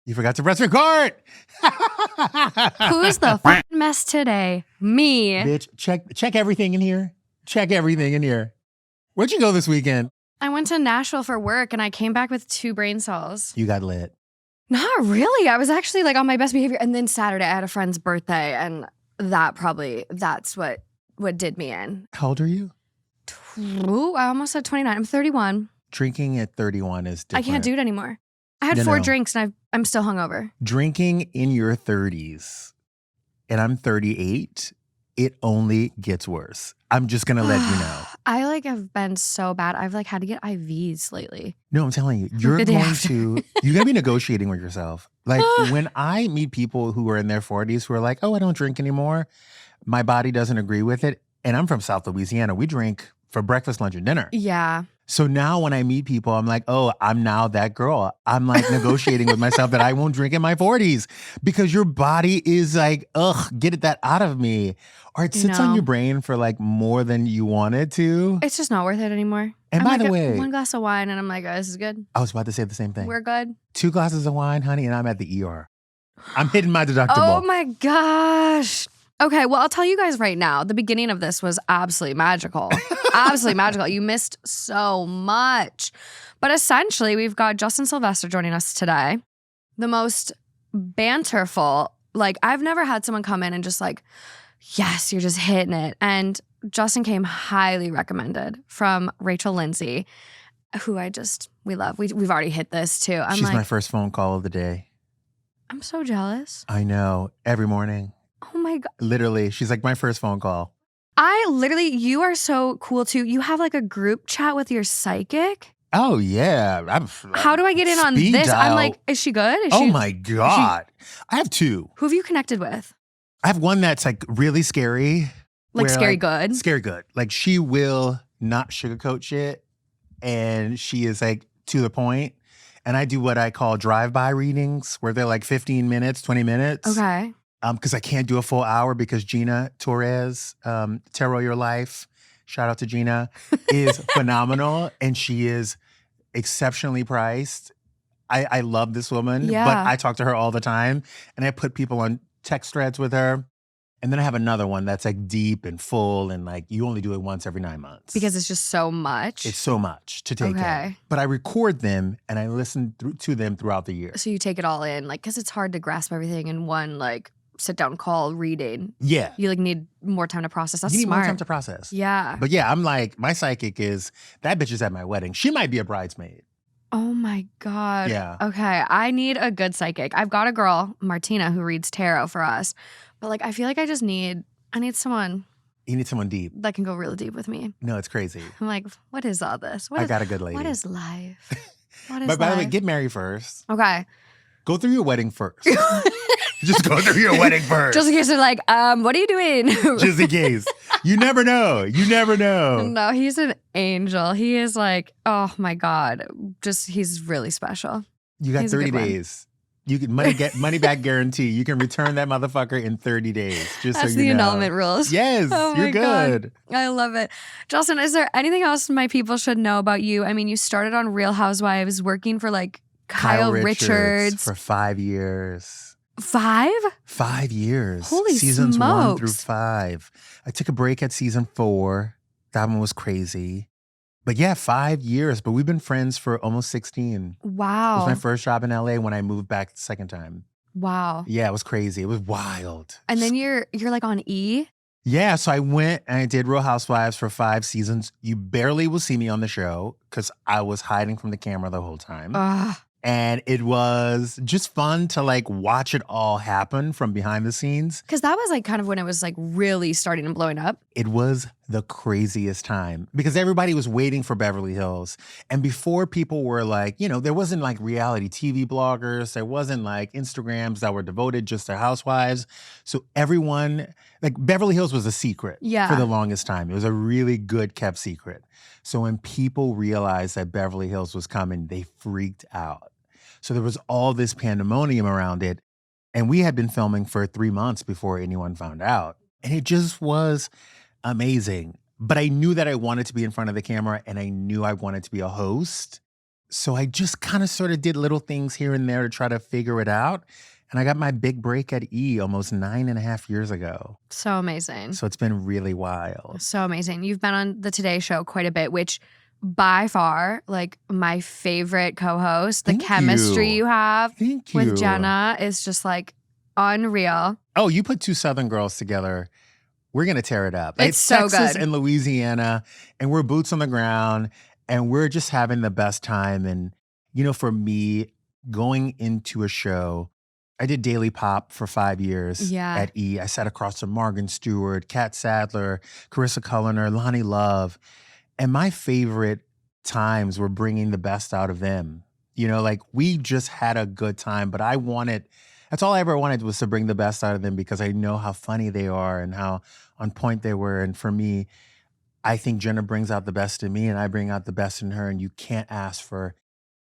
You forgot to press record. Who's the fucking mess today? Me. Bitch, check everything in here. Check everything in here. Where'd you go this weekend? I went to Nashville for work and I came back with 2 brain cells. You got lit. Not really. I was actually like on my best behavior. And then Saturday I had a friend's birthday and that's what did me in. How old are you? I almost said 29. I'm 31. Drinking at 31 is different. I can't do it anymore. I had 4 drinks and I'm still hungover. Drinking in your 30s, and I'm 38, it only gets worse. I'm just going to let you know. I have been so bad. I've had to get IVs lately. No, I'm telling you, you're going to be negotiating with yourself. Like when I meet people who are in their 40s who are like, oh, I don't drink anymore. My body doesn't agree with it. And I'm from South Louisiana. We drink for breakfast, lunch, and dinner. Yeah. So now when I meet people, I'm like, oh, I'm now that girl. I'm negotiating with myself that I won't drink in my 40s because your body is like, ugh, get that out of me. Or it sits on your brain for more than you wanted to. It's just not worth it anymore. And by the way, 1 glass of wine and I'm like, oh, this is good. I was about to say the same thing. We're good. 2 glasses of wine, honey, and I'm at the ER. I'm hitting my deductible. Oh my gosh. Okay, well, I'll tell you guys right now, the beginning of this was absolutely magical. Absolutely magical. You missed so much. But essentially, we've got Justin Sylvester joining us today. The most banterful, I've never had someone come in and just yes, you're just hitting it. And Justin came highly recommended from Rachel Lindsay, who we love. We've already hit this too. She's my first phone call of the day. I'm so jealous. I know. Every morning. Oh my God. Literally, she's my first phone call. You are so cool too. You have a group chat with your psychic? Oh, yeah. How do I get in on this? Dial. I'm is she good? My God. I have 2. Who have you connected with? I have one that's really scary. Scary good? Scary good. She will not sugarcoat shit. And she is to the point. And I do what I call drive-by readings where they're 15 minutes, 20 minutes. Okay. Because I can't do a full hour because Gina Torres, Tarot Your Life, shout out to Gina, is phenomenal. And she is exceptionally priced. I love this woman, but I talk to her all the time. And I put people on text threads with her. And then I have another one that's deep and full and you only do it once every 9 months. Because it's just so much? It's so much to take in. But I record them and I listen to them throughout the year. So you take it all in, because it's hard to grasp everything in one, sit-down call reading. Yeah. You need more time to process. That's smart. You need smart. more time to process. Yeah. But yeah, I'm my psychic is, that bitch is at my wedding. She might be a bridesmaid. Oh my God. Yeah. Okay, I need a good psychic. I've got a girl, Martina, who reads tarot for us. But I feel like I need someone. You need someone deep. That can go really deep with me. No, it's crazy. I'm what is all this? I got a good lady. What is life? What is But by life? the way, get married first. Okay. Go through your wedding first. Just go through your wedding first. Just in case they're what are you doing? Just in case. You never know. You never know. No, he's an angel. He is oh my God. He's really special. You got 30 days. You can money back guarantee. You can return that motherfucker in 30 days. Just That's so you the know. annulment rules. Yes, Oh you're my good. God. I love it. Justin, is there anything else my people should know about you? I mean, you started on Real Housewives working for Kyle Richards. For 5 years. 5? 5 years. Holy Seasons smokes. 1 through 5. I took a break at season 4. That one was crazy. But yeah, 5 years. But we've been friends for almost 16. Wow. It was my first job in LA when I moved back the second time. Wow. Yeah, it was crazy. It was wild. And then you're on E? Yeah, so I went and I did Real Housewives for 5 seasons. You barely will see me on the show because I was hiding from the camera the whole time. Ugh. And it was just fun to watch it all happen from behind the scenes. Because that was kind of when it was really starting and blowing up. It was the craziest time because everybody was waiting for Beverly Hills. And before people were there wasn't reality TV bloggers. There wasn't Instagrams that were devoted just to housewives. So everyone, Beverly Hills was a secret for the longest time. It was a really good kept secret. So when people realized that Beverly Hills was coming, they freaked out. So there was all this pandemonium around it. And we had been filming for 3 months before anyone found out. And it just was amazing. But I knew that I wanted to be in front of the camera and I knew I wanted to be a host. So I just kind of sort of did little things here and there to try to figure it out. And I got my big break at E almost 9.5 years ago. So amazing. So it's been really wild. So amazing. You've been on the Today Show quite a bit, which by far, like my favorite co-host. The chemistry you have with Jenna is just like unreal. Oh, you put two Southern girls together. We're going to tear it up. It's so Texas good. and Louisiana, and we're boots on the ground, and we're just having the best time. And, you know, for me, going into a show, I did Daily Pop for 5 years at E. I sat across from Morgan Stewart, Kat Sadler, Carissa Culliner, Lonnie Love. And my favorite times were bringing the best out of them. You know, like we just had a good time, but that's all I ever wanted was to bring the best out of them because I know how funny they are and how on point they were. And for me, I think Jenna brings out the best in me and I bring out the best in her, and you can't ask for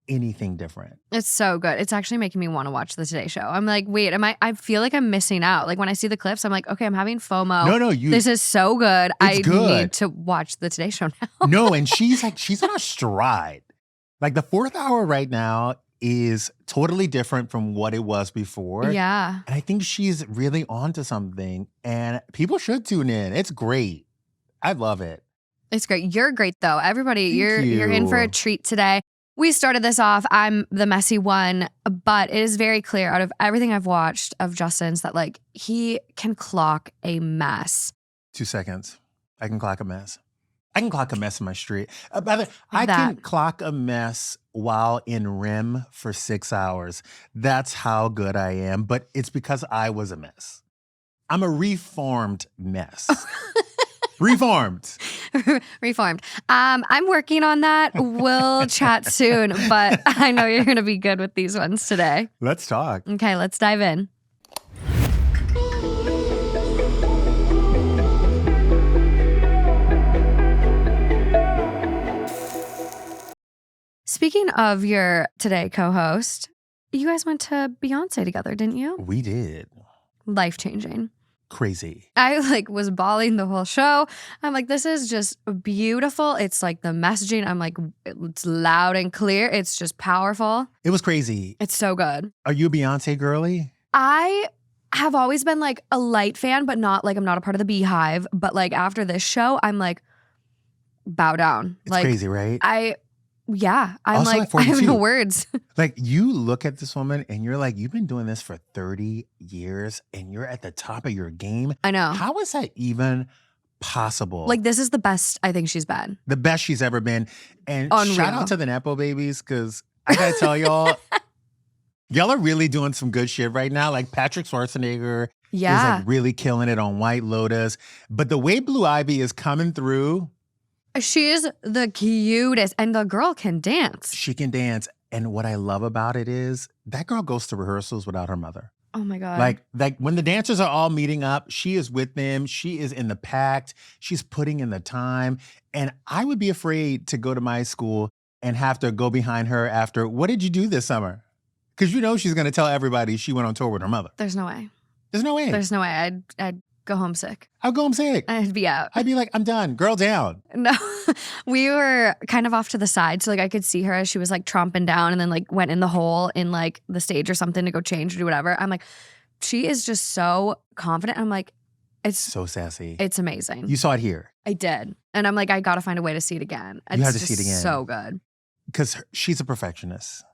anything different. It's so good. It's actually making me want to watch the Today Show. I'm like, wait, I feel like I'm missing out. Like when I see the clips, I'm like, okay, I'm having FOMO. No, this is so good. I good. need to watch the Today Show now. No, and she's on a stride. Like the fourth hour right now is totally different from what it was before. Yeah. And I think she's really onto something, and people should tune in. It's great. I love it. It's great. You're great though. Everybody, Thank you're in for a treat today. We started this off, I'm the messy one, but it is very clear out of everything I've watched of Justin's that like he can clock a mess. 2 seconds. I can clock a mess. I can clock a mess in my street. I can clock a mess while in REM for 6 hours. That's how good I am, but it's because I was a mess. I'm a reformed mess. Reformed. Reformed. I'm working on that. We'll chat soon, but I know you're going to be good with these ones today. Let's talk. Okay, let's dive in. Speaking of your Today co-host, you guys went to Beyonce together, didn't you? We did. Life-changing. Crazy. I like was bawling the whole show. I'm like, this is just beautiful. It's like the messaging. I'm like, it's loud and clear. It's just powerful. It was crazy. It's so good. Are you a Beyonce girly? I have always been like a light fan, but not like I'm not a part of the Beehive. But like after this show, I'm like, bow down. It's like, crazy, right? I'm Also like, at I have 42. no words. Like you look at this woman and you're like, you've been doing this for 30 years and you're at the top of your game. I know. How is that even possible? Like this is the best I think she's been. The best she's ever been. And Unreal. Shout out to the Nepo babies, because I gotta tell y'all, y'all are really doing some good shit right now. Like Patrick Schwarzenegger is like really killing it on White Lotus. But the way Blue Ivy is coming through, she is the cutest, and the girl can dance. She can dance. And what I love about it is that girl goes to rehearsals without her mother. Oh my God. Like when the dancers are all meeting up, she is with them. She is in the pact. She's putting in the time. And I would be afraid to go to my school and have to go behind her after, what did you do this summer? Because you know she's going to tell everybody she went on tour with her mother. There's no way. There's no way. There's no way. I'd go home sick. I'd go home sick. I'd be out. I'd be like, I'm done. Girl down. No, we were kind of off to the side. So like I could see her as she was like tromping down and then like went in the hole in like the stage or something to go change or do whatever. I'm like, she is just so confident. I'm like, it's so sassy. It's amazing. You saw it here. I did. And I'm like, I got to find a way to see it again. You have to see it again. So good. Because she's a perfectionist.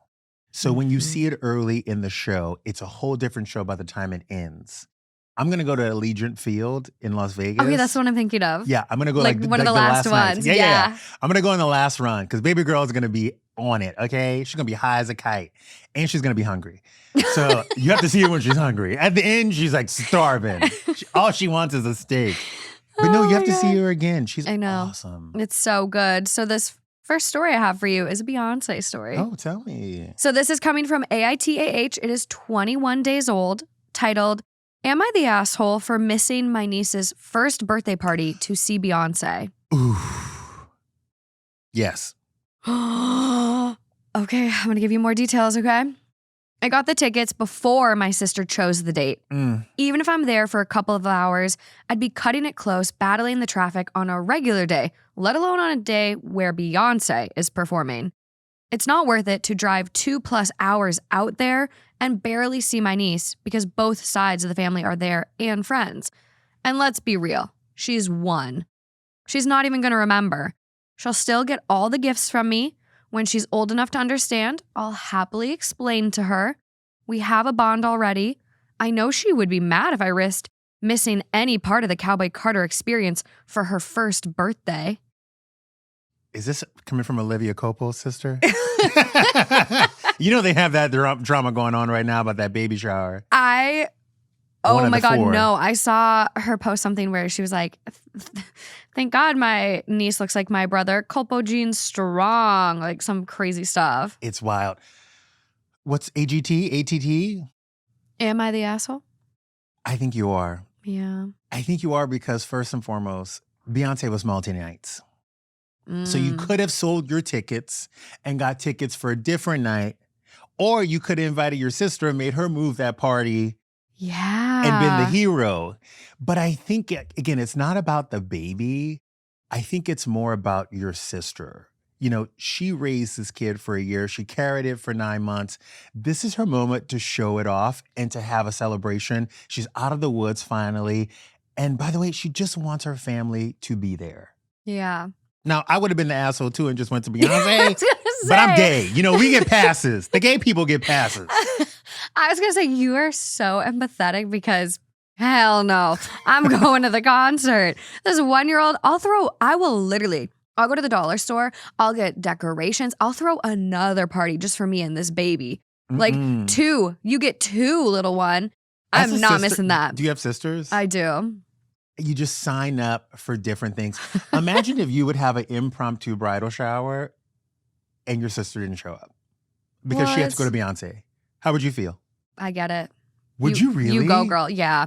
So when you see it early in the show, it's a whole different show by the time it ends. I'm going to go to Allegiant Field in Las Vegas. Okay, that's the one I'm thinking of. Yeah, I'm going to go like one of the last nights. ones. Yeah. I'm going to go in the last run because baby girl is going to be on it, okay? She's going to be high as a kite and she's going to be hungry. So you have to see her when she's hungry. At the end, she's like starving. All she wants is a steak. But no, you have to see her again. She's awesome. It's so good. So this first story I have for you is a Beyonce story. Oh, tell me. So this is coming from AITH. It is 21 days old, titled, "Am I the asshole for missing my niece's first birthday party to see Beyonce?" Ooh. Yes. Okay, I'm going to give you more details, okay? I got the tickets before my sister chose the date. Even if I'm there for a couple of hours, I'd be cutting it close, battling the traffic on a regular day, let alone on a day where Beyonce is performing. It's not worth it to drive 2+ hours out there and barely see my niece because both sides of the family are there and friends. And let's be real, she's 1. She's not even going to remember. She'll still get all the gifts from me. When she's old enough to understand, I'll happily explain to her. We have a bond already. I know she would be mad if I risked missing any part of the Cowboy Carter experience for her first birthday. Is this coming from Olivia Copo's sister? You know they have that drama going on right now about that baby shower. Oh my God, no. I saw her post something where she was like, thank God my niece looks like my brother. Culpo genes strong. Like some crazy stuff. It's wild. What's AGT? ATT? Am I the asshole? I think you are. Yeah. I think you are because first and foremost, Beyonce was multi-nights. So you could have sold your tickets and got tickets for a different night, or you could have invited your sister and made her move that party. Yeah. And been the hero. But I think, again, it's not about the baby. I think it's more about your sister. You know, she raised this kid for a year. She carried it for 9 months. This is her moment to show it off and to have a celebration. She's out of the woods finally. And by the way, she just wants her family to be there. Yeah. Now, I would have been the asshole too and just went to Beyonce, but I'm gay. You know, we get passes. The gay people get passes. I was going to say, you are so empathetic because hell no, I'm going to the concert. This 1-year-old, I'll go to the dollar store. I'll get decorations. I'll throw another party just for me and this baby. Like 2, you get 2, little one. I'm not missing that. Do you have sisters? I do. You just sign up for different things. Imagine if you would have an impromptu bridal shower and your sister didn't show up because she had to go to Beyonce. How would you feel? I get it. Would you really? You go, girl. Yeah.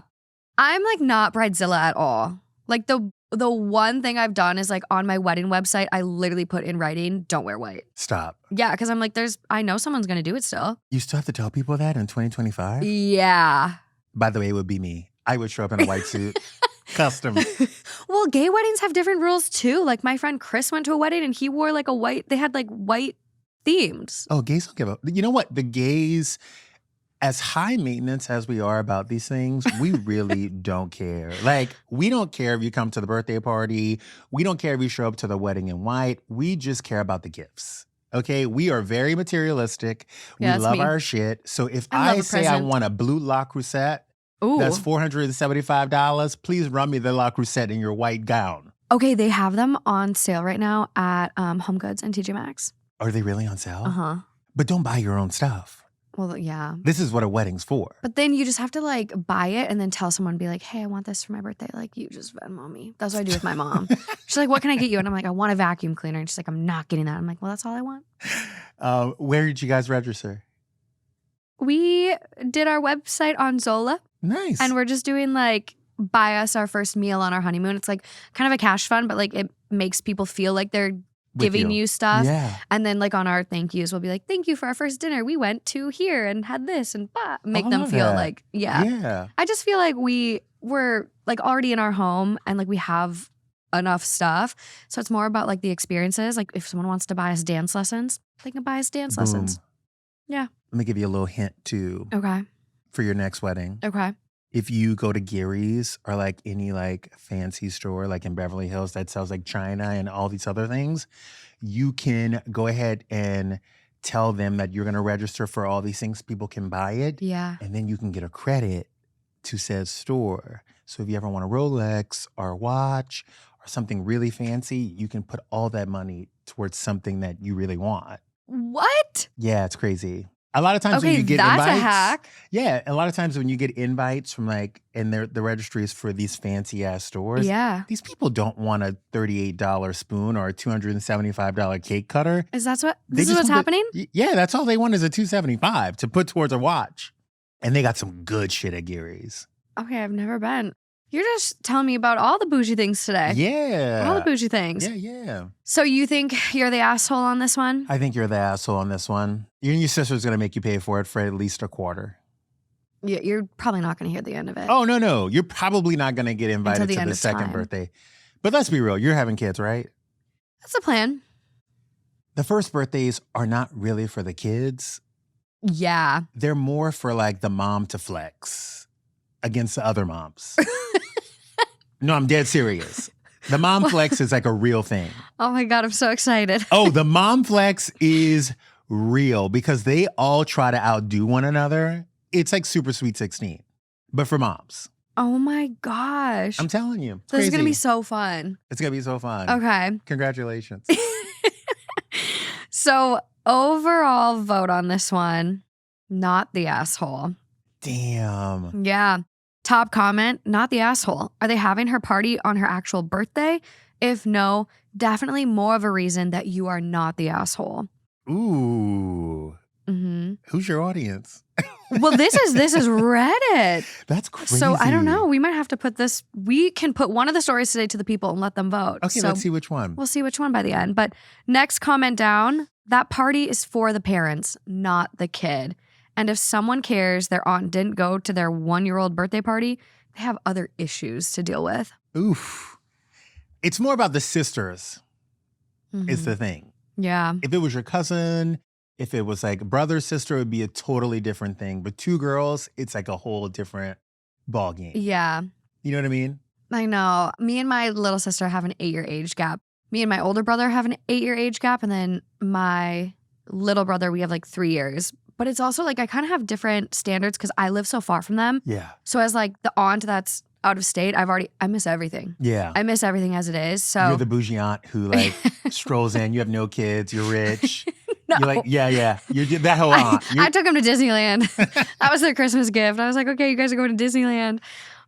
I'm like not bridezilla at all. Like the one thing I've done is like on my wedding website, I literally put in writing, don't wear white. Stop. Yeah, because I'm like, I know someone's going to do it still. You still have to tell people that in 2025? Yeah. By the way, it would be me. I would show up in a white suit. Custom. Well, gay weddings have different rules too. Like my friend Chris went to a wedding and he wore like they had like white themes. Oh, gays don't give up. You know what? The gays, as high maintenance as we are about these things, we really don't care. Like, we don't care if you come to the birthday party. We don't care if you show up to the wedding in white. We just care about the gifts. Okay? We are very materialistic. We love our shit. So if I say I want a blue La Crusette, that's $475. Please run me the La Crusette in your white gown. Okay, they have them on sale right now at Home Goods and TJ Maxx. Are they really on sale? Uh-huh. But don't buy your own stuff. Well, yeah. This is what a wedding's for. But then you just have to like buy it and then tell someone, be like, hey, I want this for my birthday. Like, you just Venmo me. That's what I do with my mom. She's like, what can I get you? And I'm like, I want a vacuum cleaner. And she's like, I'm not getting that. I'm like, well, that's all I want. Where did you guys register? We did our website on Zola. Nice. And we're just doing like buy us our first meal on our honeymoon. It's like kind of a cash fund, but like it makes people feel like they're giving you stuff. Yeah. And then like on our thank yous, we'll be like, thank you for our first dinner. We went to here and had this and make them feel like, yeah. I just feel like we're like already in our home and like we have enough stuff. So it's more about like the experiences. Like if someone wants to buy us dance lessons, they can buy us dance lessons. Yeah. Let me give you a little hint too. Okay. For your next wedding. Okay. If you go to Gary's or like any like fancy store like in Beverly Hills that sells like china and all these other things, you can go ahead and tell them that you're going to register for all these things. People can buy it. Yeah. And then you can get a credit to said store. So if you ever want a Rolex or a watch or something really fancy, you can put all that money towards something that you really want. What? Yeah, it's crazy. A lot of times when you get that's invites, a hack. Yeah, a lot of times when you get invites from like, and the registries for these fancy ass stores, these people don't want a $38 spoon or a $275 cake cutter. Is that what's happening? Yeah, that's all they want is a $275 to put towards a watch, and they got some good shit at Gary's. Okay, I've never been. You're just telling me about all the bougie things today. Yeah. All the bougie things. Yeah. So you think you're the asshole on this one? I think you're the asshole on this one. Your sister's going to make you pay for it for at least a quarter. Yeah, you're probably not going to hear the end of it. Oh, no. You're probably not going to get invited to the second birthday. But let's be real. You're having kids, right? That's the plan. The first birthdays are not really for the kids. Yeah. They're more for like the mom to flex against the other moms. No, I'm dead serious. The mom flex is like a real thing. Oh my God, I'm so excited. Oh, the mom flex is real because they all try to outdo one another. It's like Super Sweet 16, but for moms. Oh my gosh. I'm telling you. It's This is crazy. going to be so fun. It's going to be so fun. Okay. Congratulations. So overall vote on this one, not the asshole. Damn. Yeah. Top comment, not the asshole. Are they having her party on her actual birthday? If no, definitely more of a reason that you are not the asshole. Ooh. Mm-hmm. Who's your audience? Well, this is Reddit. That's crazy. So I don't know. We might have to put this. We can put one of the stories today to the people and let them vote. Okay, so let's see which one. We'll see which one by the end. But next comment down, that party is for the parents, not the kid. And if someone cares their aunt didn't go to their 1-year-old birthday party, they have other issues to deal with. Oof. It's more about the sisters is the thing. Yeah. If it was your cousin, if it was like brother, sister, it would be a totally different thing. But 2 girls, it's like a whole different ball game. Yeah. You know what I mean? I know. Me and my little sister have an 8-year age gap. Me and my older brother have an 8-year age gap. And then my little brother, we have like 3 years. But it's also like I kind of have different standards because I live so far from them. Yeah. So as like the aunt that's out of state, I miss everything. Yeah. I miss everything as it is. So You're the bougie aunt who like strolls in. You have no kids. You're rich. No. You're like, yeah. You're that whole aunt. I took them to Disneyland. That was their Christmas gift. I was like, okay, you guys are going to Disneyland.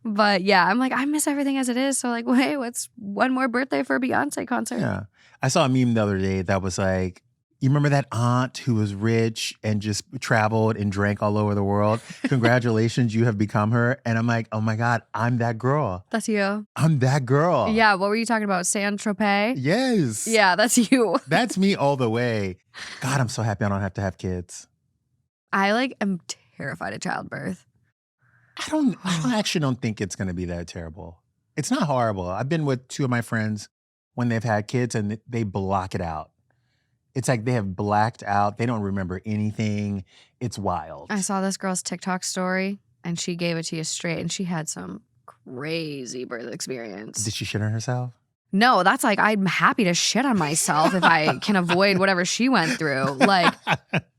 But yeah, I'm like, I miss everything as it is. So like, wait, what's one more birthday for a Beyonce concert? Yeah. I saw a meme the other day that was like, you remember that aunt who was rich and just traveled and drank all over the world? Congratulations, you have become her. And I'm like, oh my God, I'm that girl. That's you. I'm that girl. Yeah, what were you talking about? Saint Tropez? Yes. Yeah, that's you. That's me all the way. God, I'm so happy I don't have to have kids. I like am terrified of childbirth. I actually don't think it's going to be that terrible. It's not horrible. I've been with 2 of my friends when they've had kids and they block it out. It's like they have blacked out. They don't remember anything. It's wild. I saw this girl's TikTok story and she gave it to you straight and she had some crazy birth experience. Did she shit on herself? No, that's like, I'm happy to shit on myself if I can avoid whatever she went through. Like,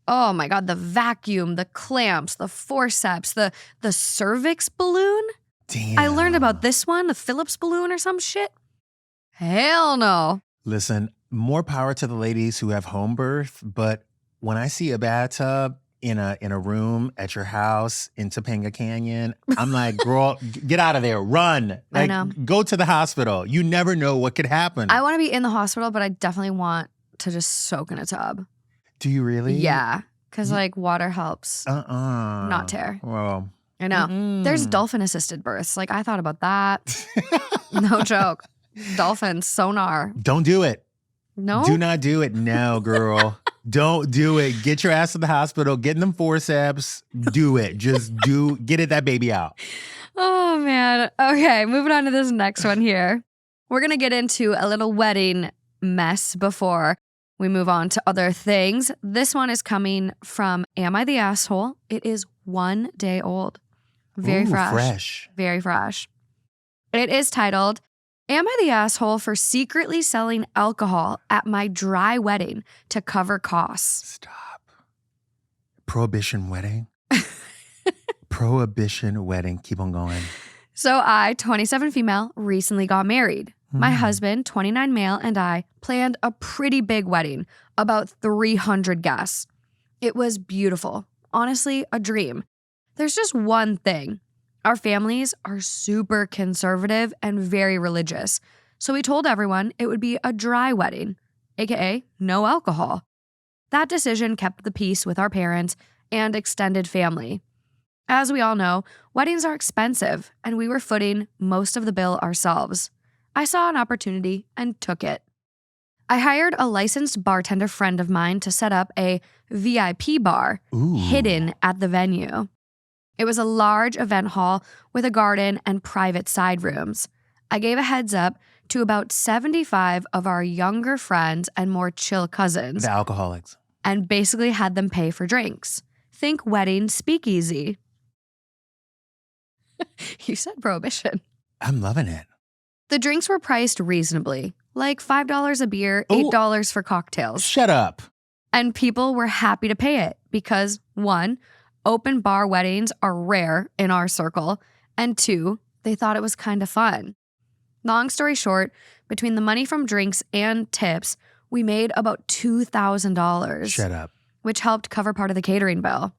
oh my God, the vacuum, the clamps, the forceps, the cervix balloon. Damn. I learned about this one, the Phillips balloon or some shit. Hell no. Listen, more power to the ladies who have home birth, but when I see a bathtub in a room at your house in Topanga Canyon, I'm like, girl, get out of there, run. Like, I know. Go to the hospital. You never know what could happen. I want to be in the hospital, but I definitely want to just soak in a tub. Do you really? Yeah, because like water helps not tear. Well, I know. There's dolphin-assisted births. Like, I thought about that. No joke. Dolphins, sonar. Don't do it. No? Do not do it. No, girl. Don't do it. Get your ass to the hospital. Get in them forceps. Do it. Just get that baby out. Oh, man. Okay, moving on to this next one here. We're going to get into a little wedding mess before we move on to other things. This one is coming from Am I the Asshole? It is 1 day old. Very fresh. Very fresh. It is titled, Am I the asshole for secretly selling alcohol at my dry wedding to cover costs? Stop. Prohibition wedding? Prohibition wedding. Keep on going. So I, 27 female, recently got married. My husband, 29 male, and I planned a pretty big wedding, about 300 guests. It was beautiful. Honestly, a dream. There's just one thing. Our families are super conservative and very religious. So we told everyone it would be a dry wedding, aka no alcohol. That decision kept the peace with our parents and extended family. As we all know, weddings are expensive, and we were footing most of the bill ourselves. I saw an opportunity and took it. I hired a licensed bartender friend of mine to set up a VIP bar hidden at the venue. It was a large event hall with a garden and private side rooms. I gave a heads up to about 75 of our younger friends and more chill cousins The alcoholics. and basically had them pay for drinks. Think wedding speakeasy. You said prohibition. I'm loving it. The drinks were priced reasonably, like $5 a beer, Ooh. $8 for cocktails. Shut up. And people were happy to pay it because, one, open bar weddings are rare in our circle, and two, they thought it was kind of fun. Long story short, between the money from drinks and tips, we made about $2,000. Shut up. Which helped cover part of the catering bill.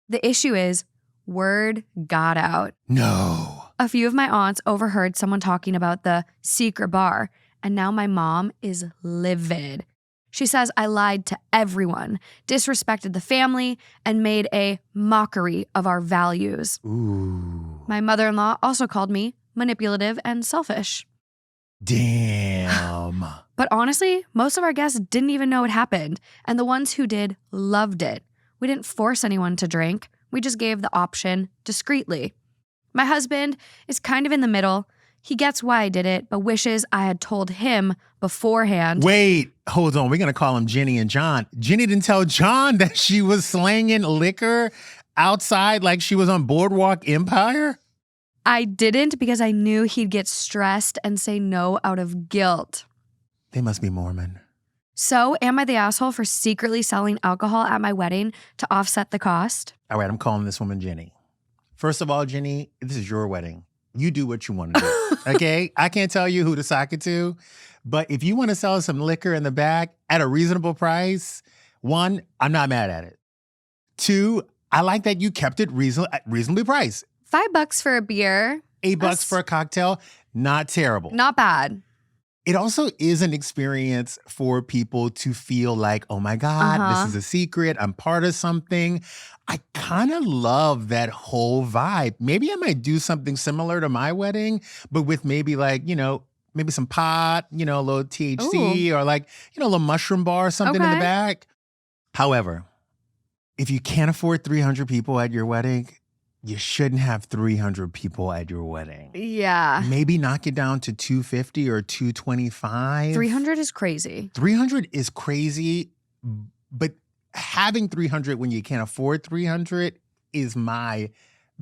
The issue is, word got out. No. A few of my aunts overheard someone talking about the secret bar, and now my mom is livid. She says I lied to everyone, disrespected the family, and made a mockery of our values. Ooh. My mother-in-law also called me manipulative and selfish. Damn. But honestly, most of our guests didn't even know it happened, and the ones who did loved it. We didn't force anyone to drink. We just gave the option discreetly. My husband is kind of in the middle. He gets why I did it, but wishes I had told him beforehand. Wait, hold on. We're going to call them Jenny and John. Jenny didn't tell John that she was slanging liquor outside like she was on Boardwalk Empire? I didn't because I knew he'd get stressed and say no out of guilt. They must be Mormon. So, am I the asshole for secretly selling alcohol at my wedding to offset the cost? All right, I'm calling this woman Jenny. First of all, Jenny, this is your wedding. You do what you want to do, okay? I can't tell you who to sock it to, but if you want to sell some liquor in the back at a reasonable price, one, I'm not mad at it. Two, I like that you kept it reasonably priced. $5 for a beer. $8 for a cocktail, not terrible. Not bad. It also is an experience for people to feel like, oh my God, this is a secret. I'm part of something. I kind of love that whole vibe. Maybe I might do something similar to my wedding, but with maybe like, maybe some pot, a little THC or like, a little mushroom bar or something in the back. However, if you can't afford 300 people at your wedding, you shouldn't have 300 people at your wedding. Yeah. Maybe knock it down to 250 or 225. 300 is crazy. 300 is crazy, but having 300 when you can't afford 300 is my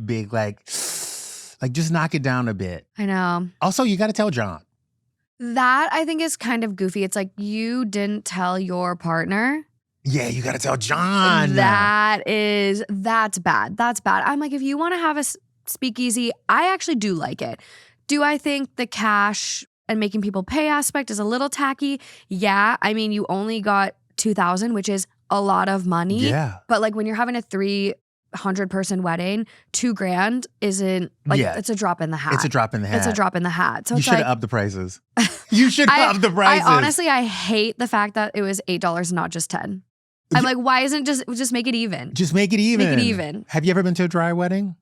big, just knock it down a bit. I know. Also, you got to tell John. That I think is kind of goofy. It's like you didn't tell your partner. Yeah, you got to tell John. That's bad. That's bad. I'm like, if you want to have a speakeasy, I actually do like it. Do I think the cash and making people pay aspect is a little tacky? Yeah. I mean, you only got $2,000, which is a lot of money. Yeah. But like when you're having a 300-person wedding, $2,000 isn't it's a drop in the hat. It's a drop in the hat. It's a drop in the hat. So you it's should have upped the prices. You should have upped the prices. I hate the fact that it was $8, not just $10. I'm like, why isn't just make it even? Just make it even. Make it even. Have you ever been to a dry wedding?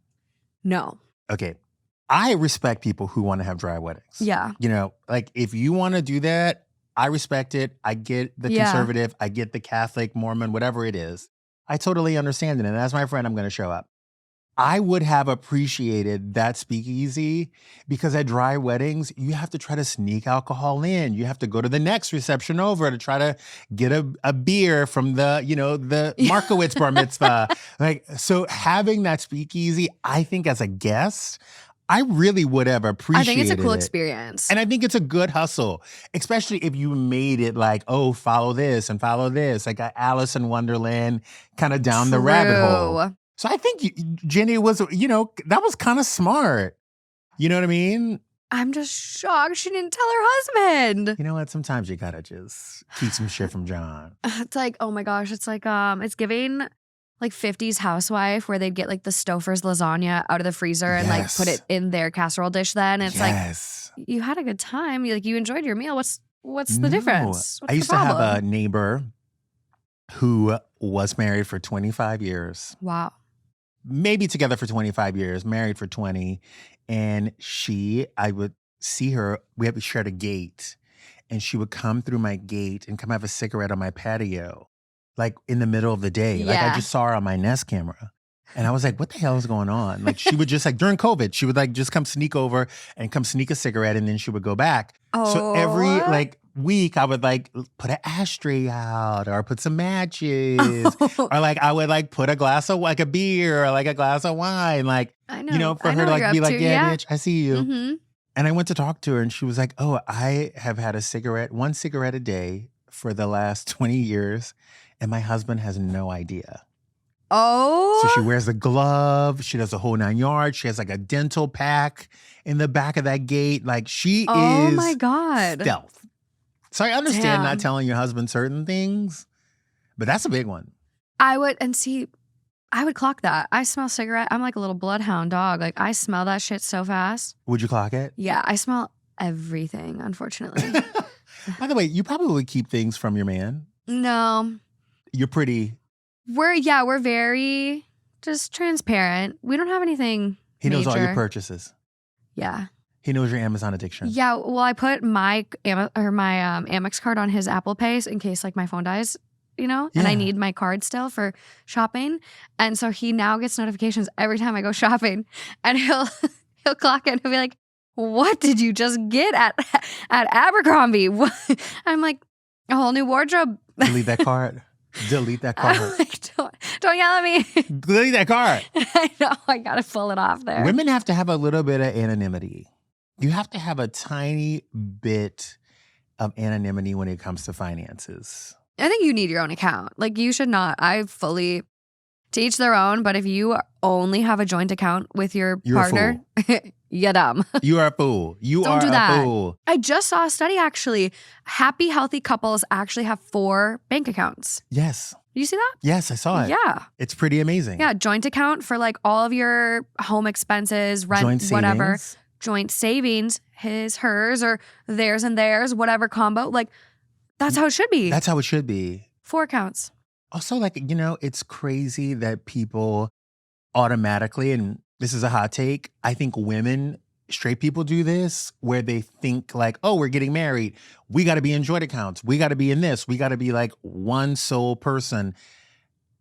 No. Okay. I respect people who want to have dry weddings. Yeah. If you want to do that, I respect it. I get the conservative. I get the Catholic, Mormon, whatever it is. I totally understand it. And as my friend, I'm going to show up. I would have appreciated that speakeasy because at dry weddings, you have to try to sneak alcohol in. You have to go to the next reception over to try to get a beer from the Markowitz bar mitzvah. So having that speakeasy, I think as a guest, I really would have appreciated it. I think it's a cool experience. And I think it's a good hustle, especially if you made it like, oh, follow this and follow this, like Alice in Wonderland, kind of down the rabbit hole. So I think Jenny was, that was kind of smart. You know what I mean? I'm just shocked she didn't tell her husband. You know what? Sometimes you gotta just keep some shit from John. It's like, oh my gosh, it's like, it's giving like 50s housewife where they'd get like the Stouffer's lasagna out of the freezer and like put it in their casserole dish then. And it's like, you had a good time. You enjoyed your meal. What's the difference? I used to have a neighbor who was married for 25 years. Wow. Maybe together for 25 years, married for 20. And I would see her, we shared a gate, and she would come through my gate and come have a cigarette on my patio, like in the middle of the day. Yeah. Like I just saw her on my Nest camera. And I was like, what the hell is going on? Like she would just during COVID, she would just come sneak over and come sneak a cigarette and then she would go back. So every Oh. like week I would like put an ashtray out or put some matches or like I would like put a glass of like a beer or like a glass of wine, like, I you know, know. for I her know to what you're like be up like, to. yeah, Yeah. bitch, I see you. Mm-hmm. And I went to talk to her and she was like, oh, I have had one cigarette a day for the last 20 years and my husband has no idea. So she Oh. wears a glove. She does the whole 9 yards. She has like a dental pack in the back of that gate. Like she Oh my is God. stealth. So I understand not Damn. telling your husband certain things, but that's a big one. I would clock that. I smell cigarette. I'm like a little bloodhound dog. Like I smell that shit so fast. Would you clock it? Yeah, I smell everything, unfortunately. By the way, you probably would keep things from your man. No. You're pretty. We're very just transparent. We don't have anything He knows all your major. purchases. Yeah. He knows your Amazon addiction. Yeah, well, I put my Amex card on his Apple Pay in case like my phone dies, you know, and I Yeah. need my card still for shopping, and so he now gets notifications every time I go shopping, and he'll clock it and he'll be like, "What did you just get at Abercrombie?" I'm like, "A whole new wardrobe." Delete that card. Delete that I'm card. like, don't yell at me. Delete that card. I know, I gotta pull it off there. Women have to have a little bit of anonymity. You have to have a tiny bit of anonymity when it comes to finances. I think you need your own account. Like you should not. To each their own. But if you only have a joint account with your You're a partner, you're dumb. You are a fool. You Don't are do a that. fool. I just saw a study actually. Happy, healthy couples actually have 4 bank accounts. Yes. Did you see that? Yes, I saw it. Yeah. It's pretty amazing. Yeah. Joint account for like all of your home expenses, rent, Joint whatever. savings. Joint savings, his, hers, or theirs and theirs, whatever combo. Like that's how it should be. That's how it should be. 4 accounts. Also, like, you know, it's crazy that people automatically, and this is a hot take, I think straight people do this, where they think like, oh, we're getting married. We got to be in joint accounts. We got to be in this. We got to be like one sole person.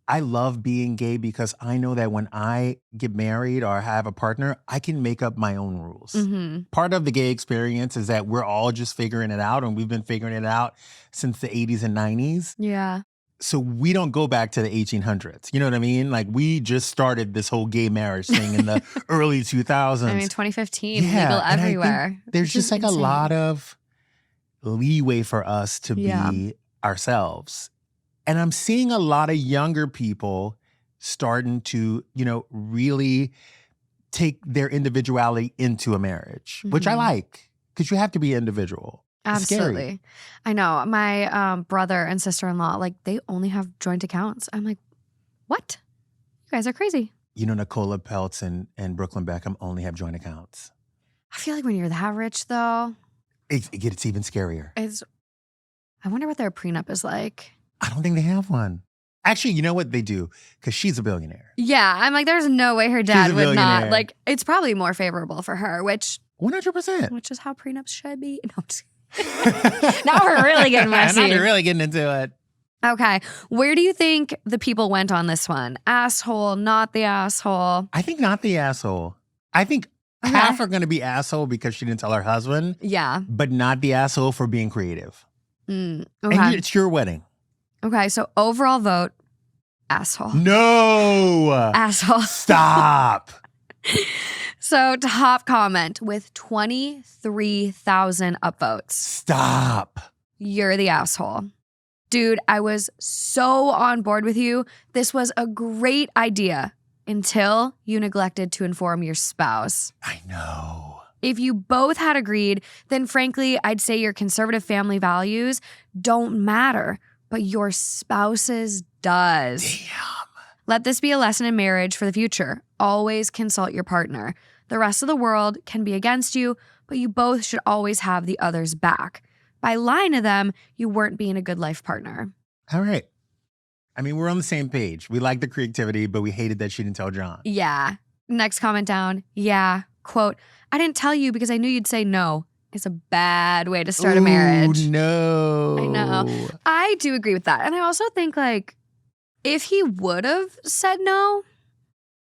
I love being gay because I know that when I get married or have a partner, I can make up my own rules. Mm-hmm. Part of the gay experience is that we're all just figuring it out, and we've been figuring it out since the 80s and 90s. Yeah. So we don't go back to the 1800s. You know what I mean? Like we just started this whole gay marriage thing in the early 2000s. I mean, 2015, Yeah, legal and I think everywhere. there's which just is like insane. a lot of leeway for us to Yeah. be ourselves. And I'm seeing a lot of younger people starting to, you know, really take their individuality into a marriage, which I Mhm. like because you have to be individual. It's scary. Absolutely. I know. My brother and sister-in-law, like they only have joint accounts. I'm like, what? You guys are crazy. You know, Nicola Peltz and Brooklyn Beckham only have joint accounts. I feel like when you're that rich though, It gets even scarier. I wonder what their prenup is like. I don't think they have one. Actually, you know what? They do, because she's a billionaire. Yeah. I'm like, there's no way her dad a would not. billionaire. Like, it's probably more favorable for her, which 100%. is how prenups should be. No, I'm just now we're really getting messy. Now we're really getting into it. Okay. Where do you think the people went on this one? Asshole, not the asshole? I think not the asshole. I think Okay. half are going to be asshole because she didn't tell her husband, Yeah. but not the asshole for being creative. Okay. And it's your wedding. Okay. So overall vote, asshole. No. Asshole. Stop. So top comment with 23,000 upvotes. Stop. You're the asshole. Dude, I was so on board with you. This was a great idea until you neglected to inform your spouse. I know. If you both had agreed, then frankly, I'd say your conservative family values don't matter, but your spouse's does. Damn. Let this be a lesson in marriage for the future. Always consult your partner. The rest of the world can be against you, but you both should always have the other's back. By lying to them, you weren't being a good life partner. All right. I mean, we're on the same page. We like the creativity, but we hated that she didn't tell John. Yeah. Next comment down. Yeah. Quote, I didn't tell you because I knew you'd say no. It's a bad way to start a marriage. Ooh, no. I know. I do agree with that. And I also think like if he would have said no,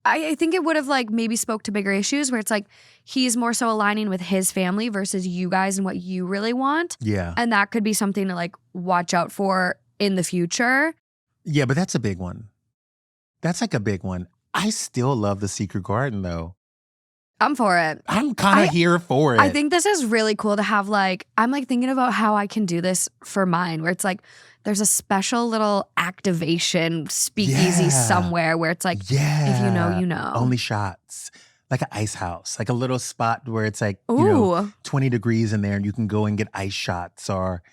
I think it would have like maybe spoke to bigger issues where it's like he's more so aligning with his family versus you guys and what you really want. Yeah. And that could be something to like watch out for in the future. Yeah, but that's a big one. That's like a big one. I still love the Secret Garden though. I'm for it. I'm kind of here for it. I think this is really cool to have like, I'm like thinking about how I can do this for mine where it's like, there's a special little activation speakeasy somewhere where it's like, if you know, you know. Only shots. Like an ice house. Like a little spot where it's like, you know, 20 degrees in there and you can go and get ice shots or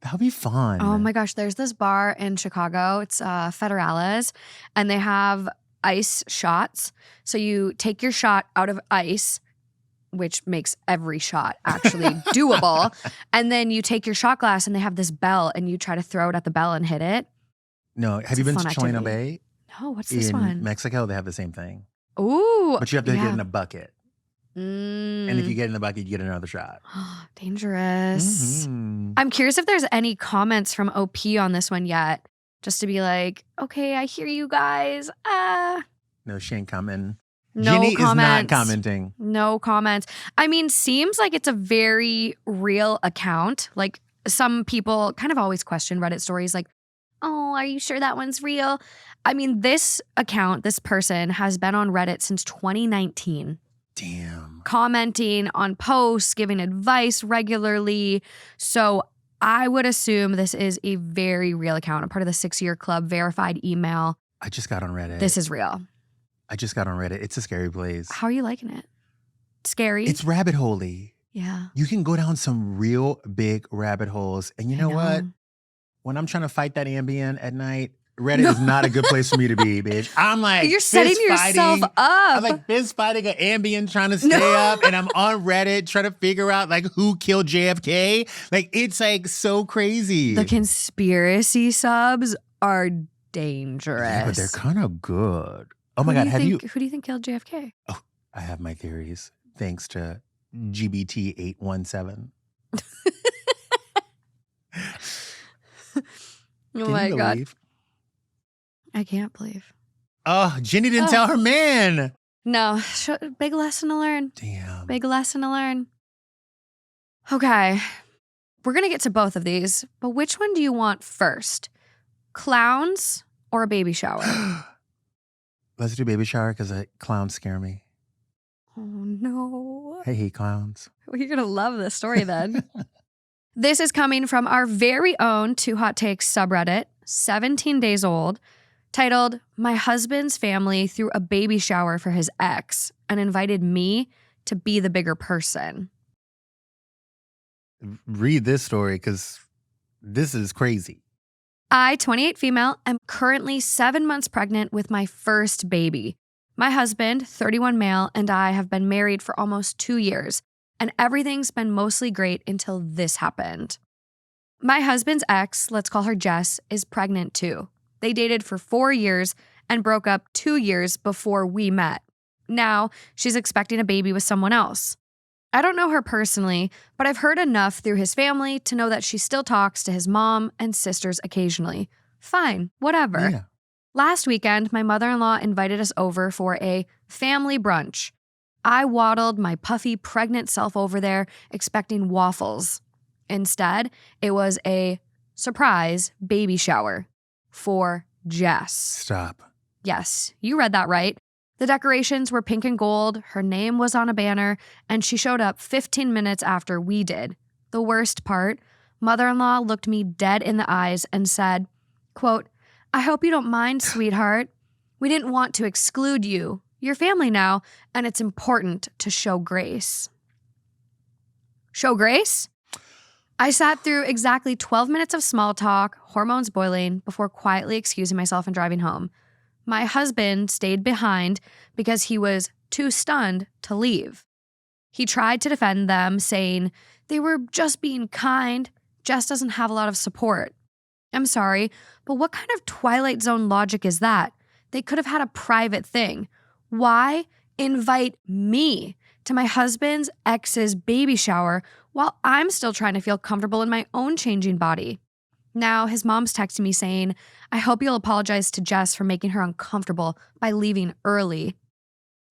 that would be fun. Oh my gosh. There's this bar in Chicago. It's Federales and they have ice shots. So you take your shot out of ice, which makes every shot actually doable. And then you take your shot glass and they have this bell and you try to throw it at the bell and hit it. No. Have you been to Chino Bay? No, what's this one? In Mexico, they have the same thing. Ooh. But you have to get in a bucket. And if you get in the bucket, you get another shot. Dangerous. I'm curious if there's any comments from OP on this one yet. Just to be like, okay, I hear you guys. No, she ain't commenting. No Ginny comments. is not commenting. No comments. I mean, seems like it's a very real account. Like some people kind of always question Reddit stories like, oh, are you sure that one's real? I mean, this account, this person has been on Reddit since 2019. Damn. Commenting on posts, giving advice regularly. So I would assume this is a very real account, a part of the 6-year club, verified email. I just got on Reddit. This is real. I just got on Reddit. It's a scary place. How are you liking it? Scary? It's rabbit hole-y. Yeah. You can go down some real big rabbit holes. And you know what? When I'm trying to fight that Ambien at night, Reddit is not a good place for me to be, bitch. I'm like, you're setting yourself up. I'm like fist fighting an Ambien trying to stay up, and I'm on Reddit trying to figure out like who killed JFK. Like it's like so crazy. The conspiracy subs are dangerous. Yeah, but they're kind of good. Oh my God, who do you think killed JFK? Oh, I have my theories. Thanks to GBT817. Oh my God. I can't believe. Oh, Jenny didn't tell her man. No, big lesson to learn. Damn. Big lesson to learn. Okay, we're going to get to both of these, but which one do you want first? Clowns or a baby shower? Let's do baby shower because clowns scare me. Oh, no. I hate clowns. Well, you're going to love this story then. This is coming from our very own Two Hot Takes subreddit, 17 days old, titled, My Husband's Family Threw a Baby Shower for His Ex and Invited Me to Be the Bigger Person. Read this story because this is crazy. I, 28 female, am currently 7 months pregnant with my first baby. My husband, 31 male, and I have been married for almost 2 years, and everything's been mostly great until this happened. My husband's ex, let's call her Jess, is pregnant too. They dated for 4 years and broke up 2 years before we met. Now, she's expecting a baby with someone else. I don't know her personally, but I've heard enough through his family to know that she still talks to his mom and sisters occasionally. Fine, whatever. Yeah. Last weekend, my mother-in-law invited us over for a family brunch. I waddled my puffy, pregnant self over there, expecting waffles. Instead, it was a surprise baby shower for Jess. Stop. Yes, you read that right. The decorations were pink and gold, her name was on a banner, and she showed up 15 minutes after we did. The worst part, mother-in-law looked me dead in the eyes and said, quote, I hope you don't mind, sweetheart. We didn't want to exclude you. You're family now, and it's important to show grace. Show grace? I sat through exactly 12 minutes of small talk, hormones boiling, before quietly excusing myself and driving home. My husband stayed behind because he was too stunned to leave. He tried to defend them, saying, they were just being kind. Jess doesn't have a lot of support. I'm sorry, but what kind of Twilight Zone logic is that? They could have had a private thing. Why invite me to my husband's ex's baby shower while I'm still trying to feel comfortable in my own changing body? Now, his mom's texting me saying, I hope you'll apologize to Jess for making her uncomfortable by leaving early.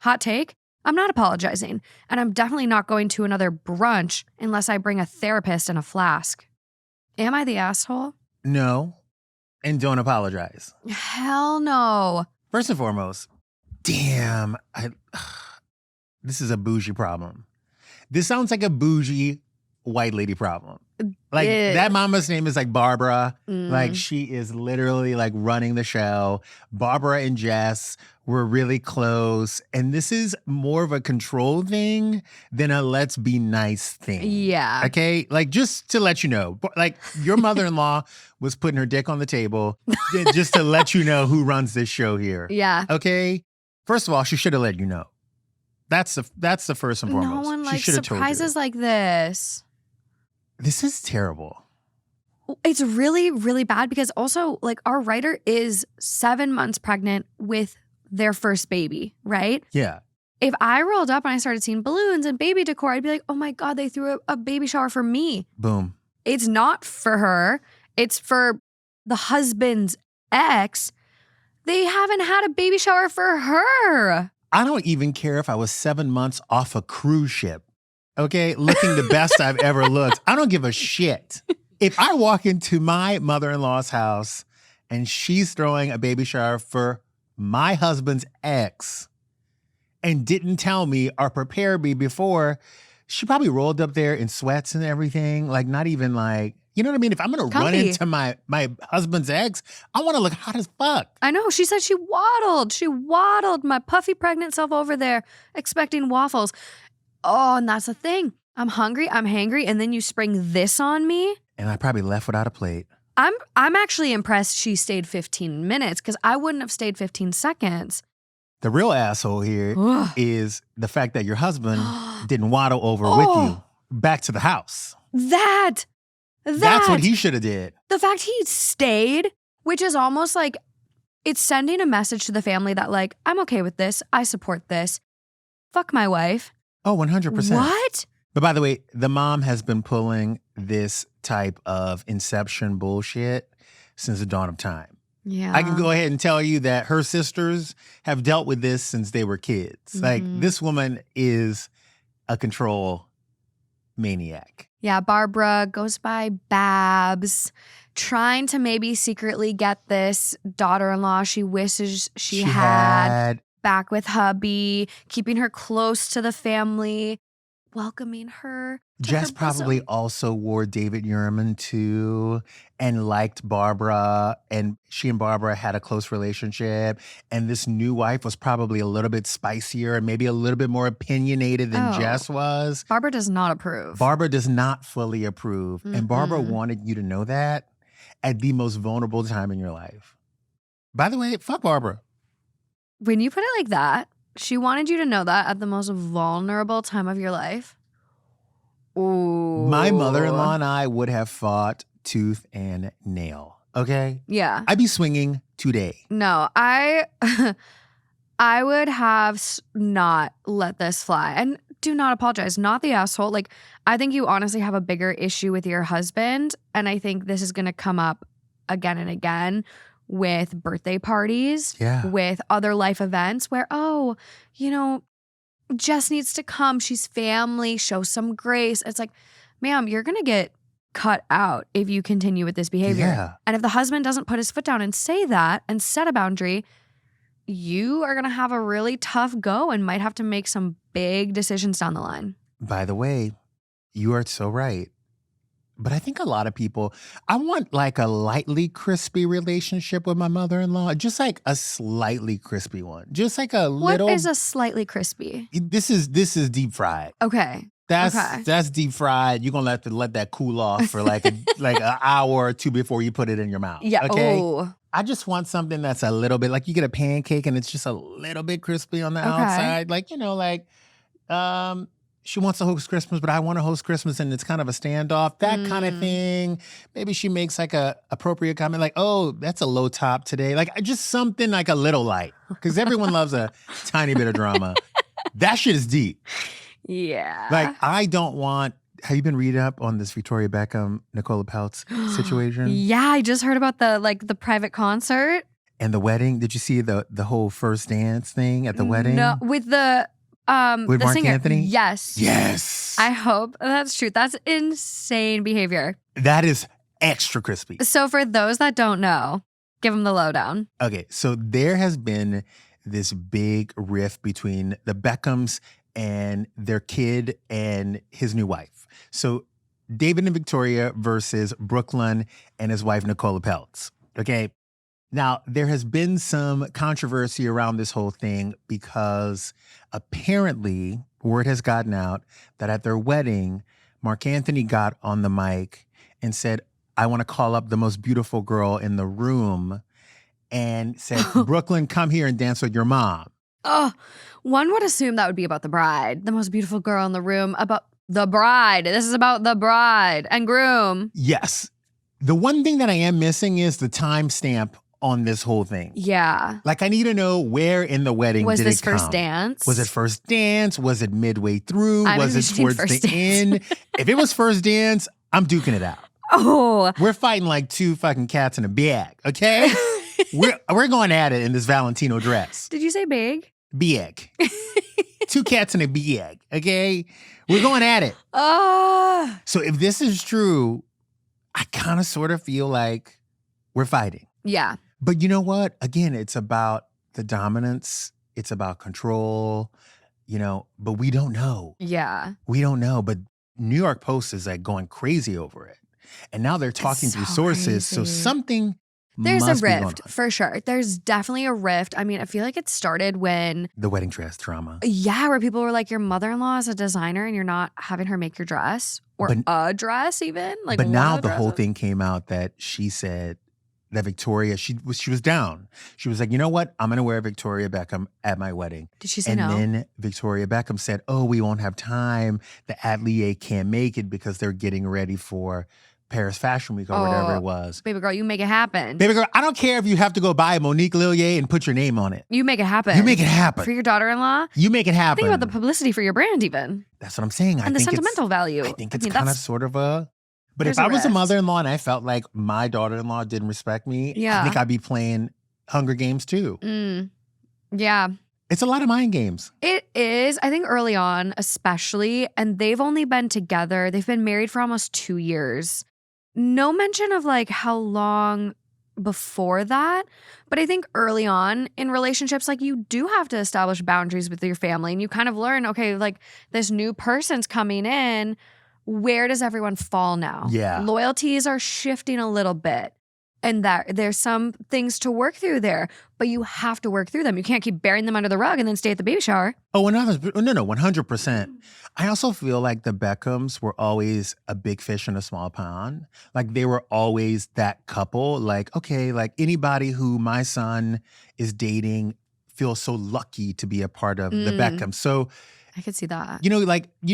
Hot take, I'm not apologizing. And I'm definitely not going to another brunch unless I bring a therapist and a flask. Am I the asshole? No, and don't apologize. Hell no. First and foremost, damn, this is a bougie problem. This sounds like a bougie white lady problem. Like that mama's name is like Barbara. Like she is literally like running the show. Barbara and Jess were really close. And this is more of a control thing than a let's be nice thing. Yeah. Okay? Like just to let you know, like your mother-in-law was putting her dick on the table just to let you know who runs this show here. Yeah. Okay? First of all, she should have let you know. That's the first and foremost. No one she likes should have told you. surprises like this. This is terrible. It's really, really bad because also like our writer is 7 months pregnant with their first baby, right? Yeah. If I rolled up and I started seeing balloons and baby decor, I'd be like, oh my God, they threw a baby shower for me. Boom. It's not for her. It's for the husband's ex. They haven't had a baby shower for her. I don't even care if I was 7 months off a cruise ship. Okay, looking the best I've ever looked. I don't give a shit. If I walk into my mother-in-law's house and she's throwing a baby shower for my husband's ex and didn't tell me or prepare me before, she probably rolled up there in sweats and everything. Like not even like, you know what I mean? If I'm going to run into my husband's ex, I want to look hot as fuck. I know. She said she waddled. She waddled my puffy pregnant self over there expecting waffles. Oh, and that's the thing. I'm hungry, I'm hangry, and then you spring this on me. And I probably left without a plate. I'm actually impressed she stayed 15 minutes because I wouldn't have stayed 15 seconds. The real asshole here is the fact that your husband didn't waddle over with you back to the house. That's what he should have did. The fact he stayed, which is almost like it's sending a message to the family that like, I'm okay with this. I support this. Fuck my wife. Oh, 100%. What? But by the way, the mom has been pulling this type of inception bullshit since the dawn of time. Yeah. I can go ahead and tell you that her sisters have dealt with this since they were kids. Like this woman is a control maniac. Yeah, Barbara goes by Babs, trying to maybe secretly get this daughter-in-law she wishes she had back with hubby, keeping her close to the family, welcoming her to Jess her probably bosom. also wore David Yurman too and liked Barbara, and she and Barbara had a close relationship, and this new wife was probably a little bit spicier and maybe a little bit more opinionated than Jess was. Barbara does not approve. Barbara does not fully approve, and Barbara wanted you to know that at the most vulnerable time in your life. By the way, fuck Barbara. When you put it like that, she wanted you to know that at the most vulnerable time of your life. Ooh. My mother-in-law and I would have fought tooth and nail, okay? Yeah. I'd be swinging today. No, I would have not let this fly. And do not apologize. Not the asshole. Like, I think you honestly have a bigger issue with your husband. And I think this is going to come up again and again with birthday parties, with other life events where, Jess needs to come. She's family. Show some grace. It's like, ma'am, you're going to get cut out if you continue with this behavior. Yeah. And if the husband doesn't put his foot down and say that and set a boundary, you are going to have a really tough go and might have to make some big decisions down the line. By the way, you are so right. But I think a lot of people, I want like a lightly crispy relationship with my mother-in-law. Just like a slightly crispy one. Just like a little. What is a slightly crispy? This is deep fried. Okay. That's deep fried. You're gonna have to let that cool off for like an hour or two before you put it in your mouth. Yeah. Okay. Ooh. I just want something that's a little bit like you get a pancake and it's just a little bit crispy on the outside. Like, she wants to host Christmas, but I want to host Christmas and it's kind of a standoff, that kind of thing. Maybe she makes like a appropriate comment like, oh, that's a low top today. Like just something like a little light because everyone loves a tiny bit of drama. That shit is deep. Yeah. Like I don't want, have you been reading up on this Victoria Beckham, Nicola Peltz situation? Yeah, I just heard about the private concert. And the wedding, did you see the whole first dance thing at the wedding? No, with With the Mark singer. Anthony? Yes. Yes. I hope that's true. That's insane behavior. That is extra crispy. So for those that don't know, give them the lowdown. Okay, so there has been this big rift between the Beckhams and their kid and his new wife. So David and Victoria versus Brooklyn and his wife, Nicola Peltz. Okay. Now, there has been some controversy around this whole thing because apparently word has gotten out that at their wedding, Mark Anthony got on the mic and said, I want to call up the most beautiful girl in the room and said, Brooklyn, come here and dance with your mom. Oh, one would assume that would be about the bride, the most beautiful girl in the room, about the bride. This is about the bride and groom. Yes. The one thing that I am missing is the timestamp on this whole thing. Yeah. Like, I need to know where in the wedding Was did this it come. first dance? Was it first dance? Was it midway through? I'm Was it envisioning towards first the dance. end? If it was first dance, I'm duking it out. Oh. We're fighting like two fucking cats in a bag, okay? we're going at it in this Valentino dress. Did you say big? Bag. Two cats in a bag, okay? We're going at it. So if this is true, I kind of sort of feel like we're fighting. Yeah. But you know what? Again, it's about the dominance. It's about control, but we don't know. Yeah. We don't know. But New York Post is like going crazy over it. And now they're talking through so sources. So crazy. something There's must a be going rift on. for sure. There's definitely a rift. I mean, I feel like it started when, The wedding dress trauma. where people were like, your mother-in-law is a designer and you're not having her make your dress or a dress even. Like, But one now of the the whole dresses. thing came out that she said that Victoria, she was down. She was like, you know what? I'm going to wear Victoria Beckham at my wedding. Did she say And no? then Victoria Beckham said, oh, we won't have time. The atelier can't make it because they're getting ready for Paris Fashion Week or whatever it was. Baby girl, you make it happen. Baby girl, I don't care if you have to go buy Monique Lillier and put your name on it. You make it happen. You make it happen. For your daughter-in-law? You make it happen. Think about the publicity for your brand even. That's what I'm saying. And the sentimental value. I think it's kind of sort of a... But if There's a I was a rift. mother-in-law and I felt like my daughter-in-law didn't respect me, Yeah. I think I'd be playing Hunger Games too. Yeah. It's a lot of mind games. It is. I think early on, especially, and they've only been together. They've been married for almost 2 years. No mention of like how long before that. But I think early on in relationships, like you do have to establish boundaries with your family and you kind of learn, okay, like this new person's coming in. Where does everyone fall now? Yeah. Loyalties are shifting a little bit. And that there's some things to work through there, but you have to work through them. You can't keep burying them under the rug and then stay at the baby shower. Oh, no, 100%. I also feel like the Beckhams were always a big fish in a small pond. Like they were always that couple. Like, okay, like anybody who my son is dating feels so lucky to be a part of the Beckhams. So, I could see that.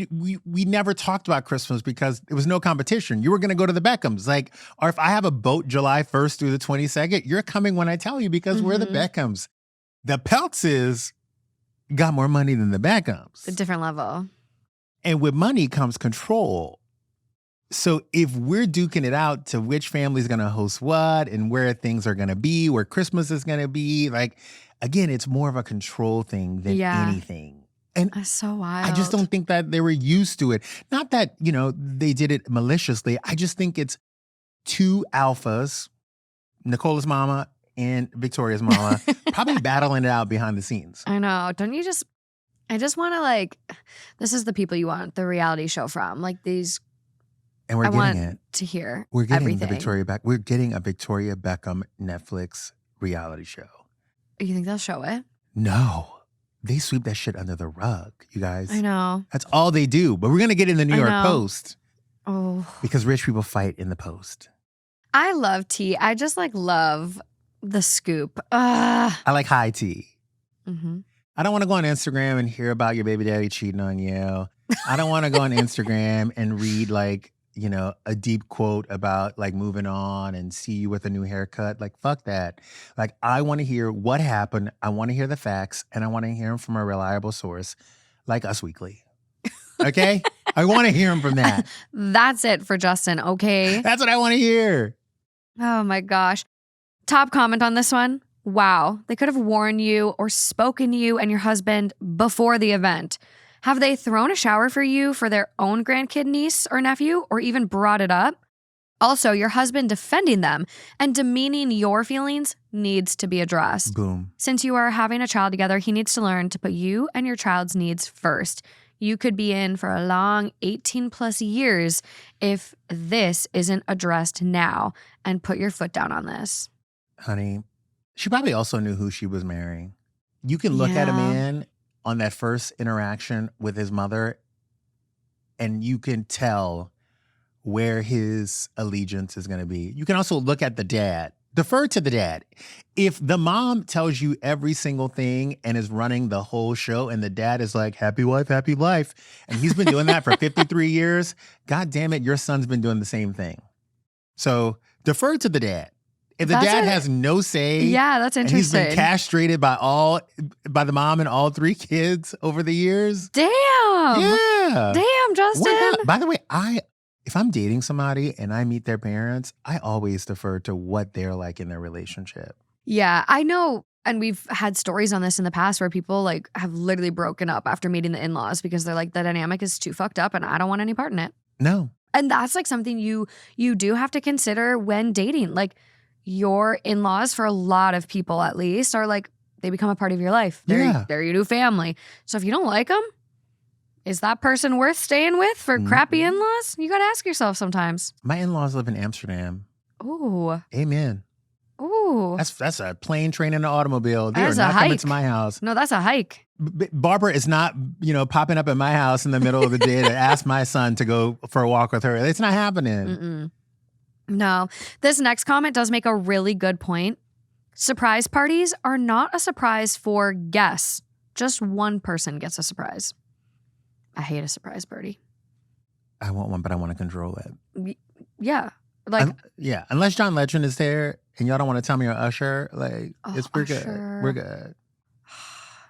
we never talked about Christmas because there was no competition. You were going to go to the Beckhams. Like, or if I have a boat July 1st through the 22nd, you're coming when I tell you because we're the Beckhams. The Peltzes got more money than the Beckhams. A different level. And with money comes control. So if we're duking it out to which family's going to host what and where things are going to be, where Christmas is going to be, like, again, it's more of a control thing than anything. And That's so wild. I just don't think that they were used to it. Not that, they did it maliciously. I just think it's two alphas, Nicola's mama and Victoria's mama, probably battling it out behind the scenes. I know. I just want to this is the people you want the reality show from. Like these, And we're I getting want it. to hear We're getting everything. We're getting a Victoria Beckham Netflix reality show. You think they'll show it? No. They sweep that shit under the rug, you guys. I know. That's all they do. But we're going to get in the New York know. Post Oh, because rich people fight in the Post. I love tea. I just love the scoop. I I like high tea. I don't want to go on Instagram and hear about your baby daddy cheating on you. I don't want to go on Instagram and read a deep quote about moving on and see you with a new haircut. Like, fuck that. Like, I want to hear what happened. I want to hear the facts and I want to hear them from a reliable source like Us Weekly. Okay? I want to hear them from that. That's it for Justin, okay? That's what I want to hear. Oh my gosh. Top comment on this one. Wow, they could have warned you or spoken to you and your husband before the event. Have they thrown a shower for you for their own grandkid, niece, or nephew, or even brought it up? Also, your husband defending them and demeaning your feelings needs to be addressed. Boom. Since you are having a child together, he needs to learn to put you and your child's needs first. You could be in for a long 18 plus years if this isn't addressed now, and put your foot down on this. Honey, she probably also knew who she was marrying. You can look at a man on that first interaction with his mother, and you can tell where his allegiance is going to be. You can also look at the dad. Defer to the dad. If the mom tells you every single thing and is running the whole show, and the dad is like, happy wife, happy life, and he's been doing that for 53 years, God damn it, your son's been doing the same thing. So defer to the dad. If the dad has no say, that's interesting. And he's been castrated by the mom and all 3 kids over the years. Damn. Yeah. Damn, Justin. By the way, if I'm dating somebody and I meet their parents, I always defer to what they're like in their relationship. Yeah, I know. And we've had stories on this in the past where people like have literally broken up after meeting the in-laws because they're like, the dynamic is too fucked up and I don't want any part in it. No. And that's like something you do have to consider when dating. Like, your in-laws, for a lot of people at least, are like, they become a part of your life. They're your new family. So if you don't like them, is that person worth staying with for crappy in-laws? You got to ask yourself sometimes. My in-laws live in Amsterdam. Ooh. Amen. Ooh. That's a plane, train, and an automobile. They That's are a not coming hike. to my house. No, that's a hike. Barbara is not, popping up at my house in the middle of the day to ask my son to go for a walk with her. It's not happening. Mm-mm. No. This next comment does make a really good point. Surprise parties are not a surprise for guests. Just one person gets a surprise. I hate a surprise party. I want one, but I want to control it. Yeah. Like, yeah. Unless John Legend is there and y'all don't want to tell me or Usher, like, we're good. We're good.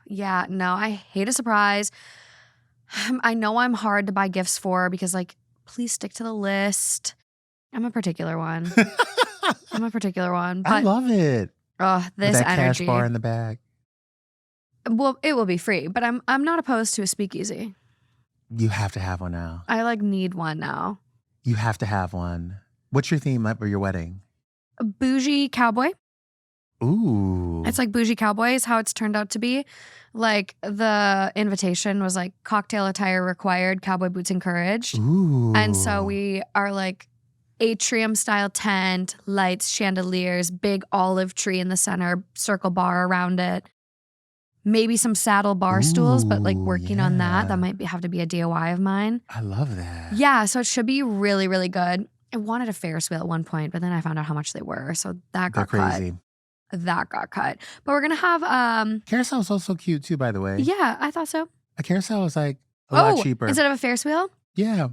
Yeah. No, I hate a surprise. I know I'm hard to buy gifts for because, like, please stick to the list. I'm a particular one. But I love it. Oh, this that energy. Cash bar in the back. Well, it will be free, but I'm not opposed to a speakeasy. You have to have one now. I like need one now. You have to have one. What's your theme for your wedding? A bougie cowboy. Ooh. It's like bougie cowboy is how it's turned out to be. Like, the invitation was like cocktail attire required, cowboy boots encouraged. Ooh. And so we are like atrium style tent, lights, chandeliers, big olive tree in the center, circle bar around it. Maybe some saddle bar stools, but like working on that. That might have to be a DIY of mine. I love that. Yeah, so it should be really, really good. I wanted a Ferris wheel at one point, but then I found out how much they were. So that got crazy. cut. That got cut. But we're going to have... Carousel is also cute too, by the way. Yeah, I thought so. A carousel is like a lot cheaper. Instead of a Ferris wheel? Yeah.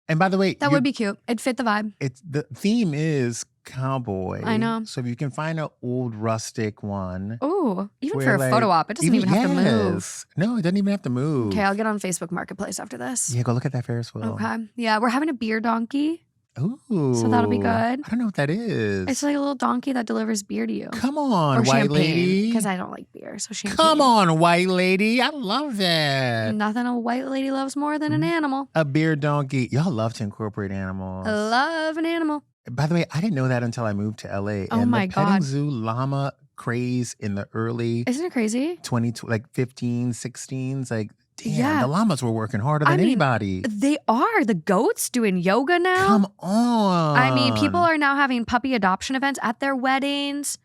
And by the way... That would be cute. It'd fit the vibe. The theme is cowboy. I know. So if you can find an old rustic one. Oh, even for a photo op, it doesn't even have to move. No, it doesn't even have to move. Okay, I'll get on Facebook Marketplace after this. Yeah, go look at that Ferris wheel. Okay. Yeah, we're having a beer donkey. Ooh. So that'll be good. I don't know what that is. It's like a little donkey that delivers beer to you. Come on, or white champagne, lady. Because I don't like beer, so champagne. Come on, white lady. I love that. Nothing a white lady loves more than an animal. A beer donkey. Y'all love to incorporate animals. I love an animal. By the way, I didn't know that until I moved to LA. Oh and my the petting God. zoo llama craze in the early Isn't it crazy? 15, 16s, like, damn, Yeah. the llamas were working harder than anybody. They are. The goats doing yoga now. Come on. I mean, people are now having puppy adoption events at their weddings,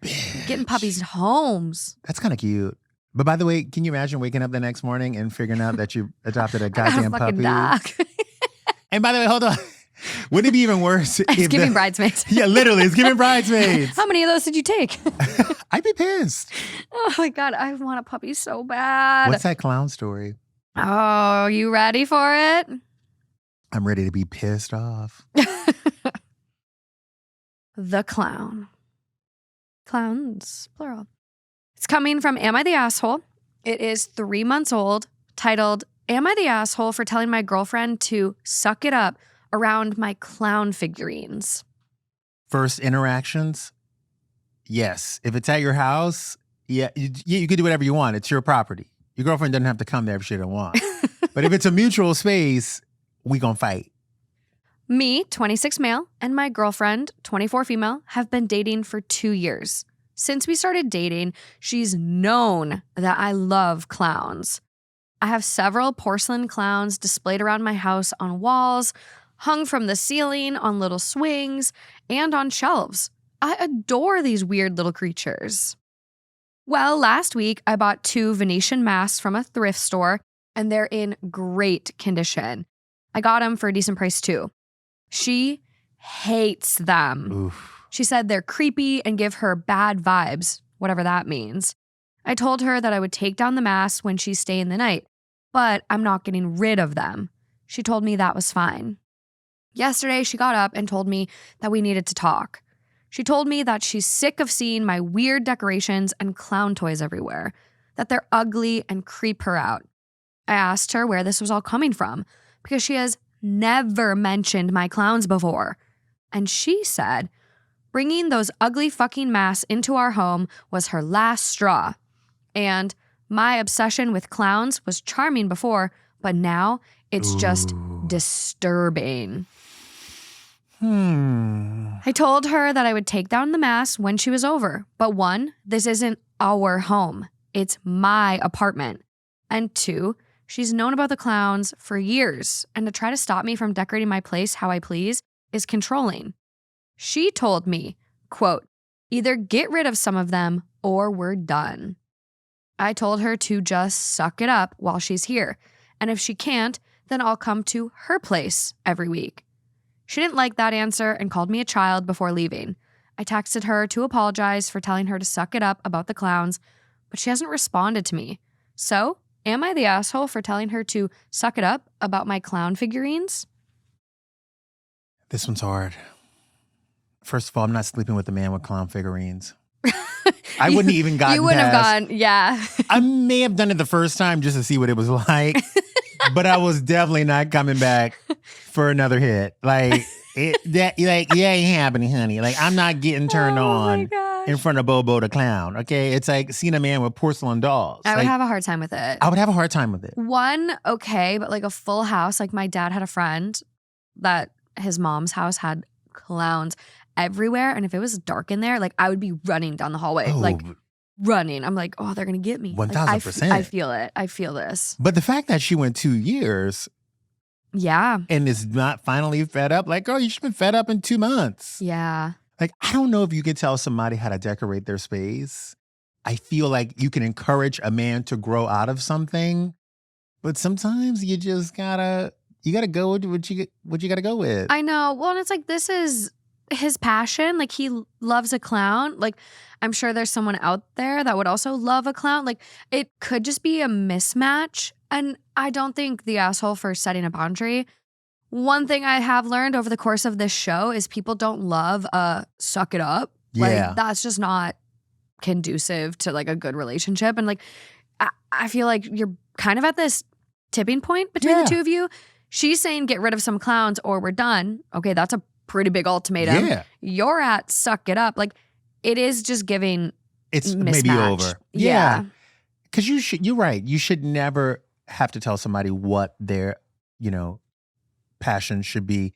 getting puppies at homes. That's kind of cute. But by the way, can you imagine waking up the next morning and figuring out that you adopted a goddamn fucking puppy? dog. And by the way, hold on. Wouldn't it be even worse? It's giving bridesmaids. Yeah, literally, it's giving bridesmaids. How many of those did you take? I'd be pissed. Oh my God, I want a puppy so bad. What's that clown story? Oh, you ready for it? I'm ready to be pissed off. The clown. Clowns, plural. It's coming from Am I the Asshole? It is 3 months old, titled, Am I the Asshole for telling my girlfriend to suck it up around my clown figurines? First interactions? Yes. If it's at your house, Yeah, you could do whatever you want. It's your property. Your girlfriend doesn't have to come there if she don't want. But if it's a mutual space, we gonna fight. Me, 26 male, and my girlfriend, 24 female, have been dating for 2 years. Since we started dating, she's known that I love clowns. I have several porcelain clowns displayed around my house on walls, hung from the ceiling on little swings, and on shelves. I adore these weird little creatures. Well, last week I bought 2 Venetian masks from a thrift store, and they're in great condition. I got them for a decent price too. She hates them. Oof. She said they're creepy and give her bad vibes, whatever that means. I told her that I would take down the masks when she's staying the night, but I'm not getting rid of them. She told me that was fine. Yesterday, she got up and told me that we needed to talk. She told me that she's sick of seeing my weird decorations and clown toys everywhere, that they're ugly and creep her out. I asked her where this was all coming from, because she has never mentioned my clowns before. And she said bringing those ugly fucking masks into our home was her last straw. And my obsession with clowns was charming before, but now it's just disturbing. I told her that I would take down the masks when she was over. But 1, this isn't our home. It's my apartment. And 2, she's known about the clowns for years, and to try to stop me from decorating my place how I please is controlling. She told me, quote, either get rid of some of them or we're done. I told her to just suck it up while she's here, and if she can't, then I'll come to her place every week. She didn't like that answer and called me a child before leaving. I texted her to apologize for telling her to suck it up about the clowns, but she hasn't responded to me. So, am I the asshole for telling her to suck it up about my clown figurines? This one's hard. First of all, I'm not sleeping with a man with clown figurines. I wouldn't even gotten You wouldn't have past. gone, yeah. I may have done it the first time just to see what it was like, but I was definitely not coming back for another hit. Like, yeah, ain't happening, honey. Like, I'm not getting turned on in front of Bobo the clown, okay? It's like seeing a man with porcelain dolls. I would have a hard time with it. I would have a hard time with it. 1, okay, but like a full house. Like my dad had a friend that his mom's house had clowns everywhere. And if it was dark in there, like I would be running down the hallway, like running. I'm like, oh, they're going to get me. 1,000%. I feel it. I feel this. But the fact that she went 2 years. Yeah. And is not finally fed up. Like, girl, you should have been fed up in 2 months. Yeah. Like, I don't know if you could tell somebody how to decorate their space. I feel like you can encourage a man to grow out of something. But sometimes you just gotta go with what you gotta go with. I know. Well, and it's like, this is his passion. Like he loves a clown. Like I'm sure there's someone out there that would also love a clown. Like it could just be a mismatch. And I don't think the asshole for setting a boundary. One thing I have learned over the course of this show is people don't love suck it up. Yeah. Like that's just not conducive to like a good relationship. And like I feel like you're kind of at this tipping point between the two of you. She's saying get rid of some clowns or we're done. Okay, that's a pretty big ultimatum. Yeah. You're at suck it up. Like it is just giving it's mismatch. Maybe over. Yeah. Because you're right. You should never have to tell somebody what their, passion should be.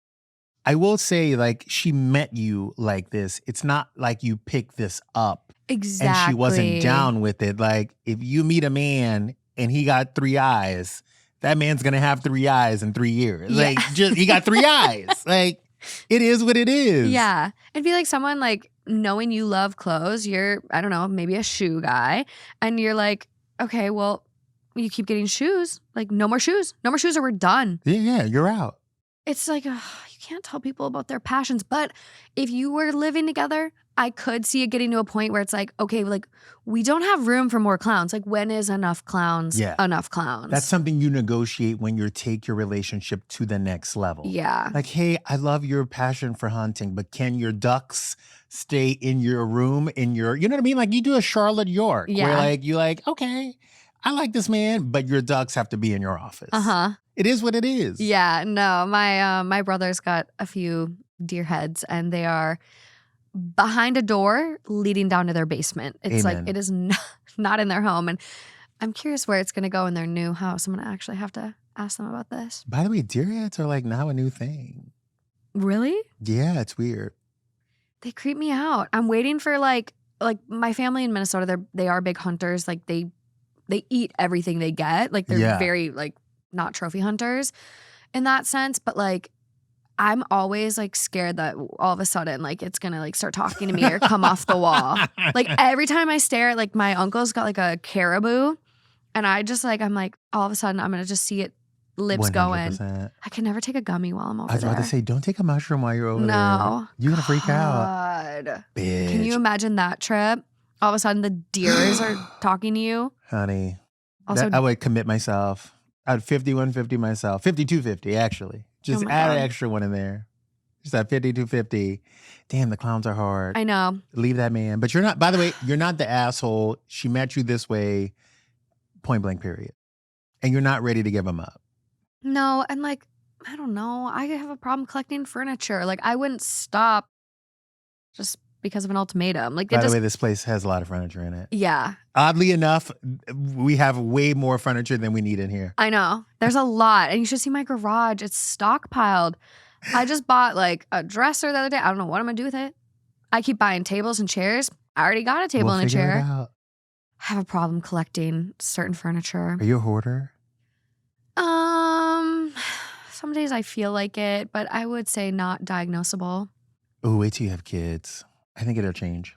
I will say, like, she met you like this. It's not like you picked this up. Exactly. And she wasn't down with it. Like, if you meet a man and he got 3 eyes, that man's going to have 3 eyes in 3 years. Yeah. Like, he got 3 eyes. Like, it is what it is. Yeah. It'd be like someone like knowing you love clothes. You're, I don't know, maybe a shoe guy. And you're like, okay, well, you keep getting shoes. Like, no more shoes. No more shoes or we're done. Yeah, you're out. It's like, you can't tell people about their passions. But if you were living together, I could see it getting to a point where it's like, okay, like we don't have room for more clowns. Like when is enough clowns enough clowns? That's something you negotiate when you take your relationship to the next level. Yeah. Like, hey, I love your passion for hunting, but can your ducks stay in your room, you know what I mean? Like you do a Charlotte York where like, you like, okay, I like this man, but your ducks have to be in your office. Uh-huh. It is what it is. Yeah, no, my brother's got a few deer heads and they are behind a door leading down to their basement. It's Amen. like, it is not, not in their home. And I'm curious where it's going to go in their new house. I'm going to actually have to ask them about this. By the way, deer heads are like now a new thing. Really? Yeah, it's weird. They creep me out. I'm waiting for like my family in Minnesota. They are big hunters. Like they eat everything they get. Like they're very like not trophy hunters in that sense. But like I'm always like scared that all of a sudden like it's gonna like start talking to me or come off the wall. Like every time I stare, like my uncle's got like a caribou, and I just like I'm like all of a sudden I'm gonna just see it lips 100%. going. I can never take a gummy while I'm over there. I was about to say, don't take a mushroom while you're over there. No, You're gonna freak out. God. Bitch. Can you imagine that trip? All of a sudden the deers are talking to you. Honey, Also, I would commit myself. I'd 5150 myself. 5250 actually. Just my add God. an extra one in there. Just that 5250. Damn, the clowns are hard. I know. Leave that man. But you're not, by the way, you're not the asshole. She met you this way, point blank, period. And you're not ready to give him up. No, and like, I don't know. I have a problem collecting furniture. Like, I wouldn't stop just because of an ultimatum. Like, By the way, this place has a lot of furniture in it. Yeah. Oddly enough, we have way more furniture than we need in here. I know. There's a lot. And you should see my garage. It's stockpiled. I just bought like a dresser the other day. I don't know what I'm going to do with it. I keep buying tables and chairs. I already got a table and a Figure it chair. out. I have a problem collecting certain furniture. Are you a hoarder? Some days I feel like it, but I would say not diagnosable. Oh, wait till you have kids. I think it'll change.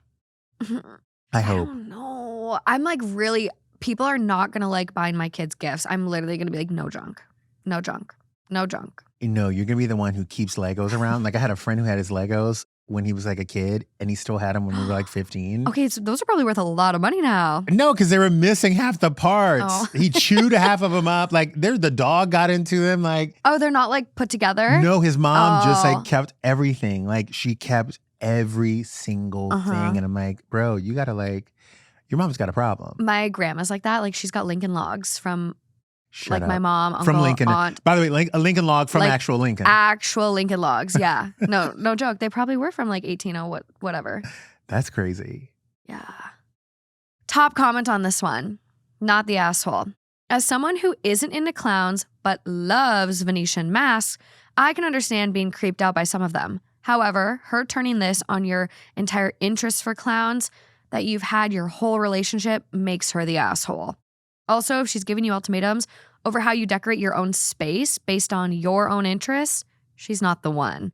I hope. don't know. I'm like really, people are not going to like buying my kids gifts. I'm literally going to be like, no junk, no junk, no junk. No, you're going to be the one who keeps Legos around. Like I had a friend who had his Legos when he was like a kid and he still had them when we were like 15. Okay, so those are probably worth a lot of money now. No, because they were missing half the parts. Oh. He chewed half of them up. Like the dog got into them. Like, Oh, they're not like put together? no, his mom just Oh. like kept everything. Like she kept every single thing. And I'm like, bro, you got to like, your mom's got a problem. My grandma's like that. Like she's got Lincoln logs from Shut like up. my mom, uncle, From Lincoln. aunt. By the way, a Lincoln log from Like, actual Lincoln. Actual Lincoln logs. Yeah. No joke. They probably were from like 1800 whatever. That's crazy. Yeah. Top comment on this one. Not the asshole. As someone who isn't into clowns but loves Venetian masks, I can understand being creeped out by some of them. However, her turning this on your entire interest for clowns that you've had your whole relationship makes her the asshole. Also, if she's giving you ultimatums over how you decorate your own space based on your own interests, she's not the one.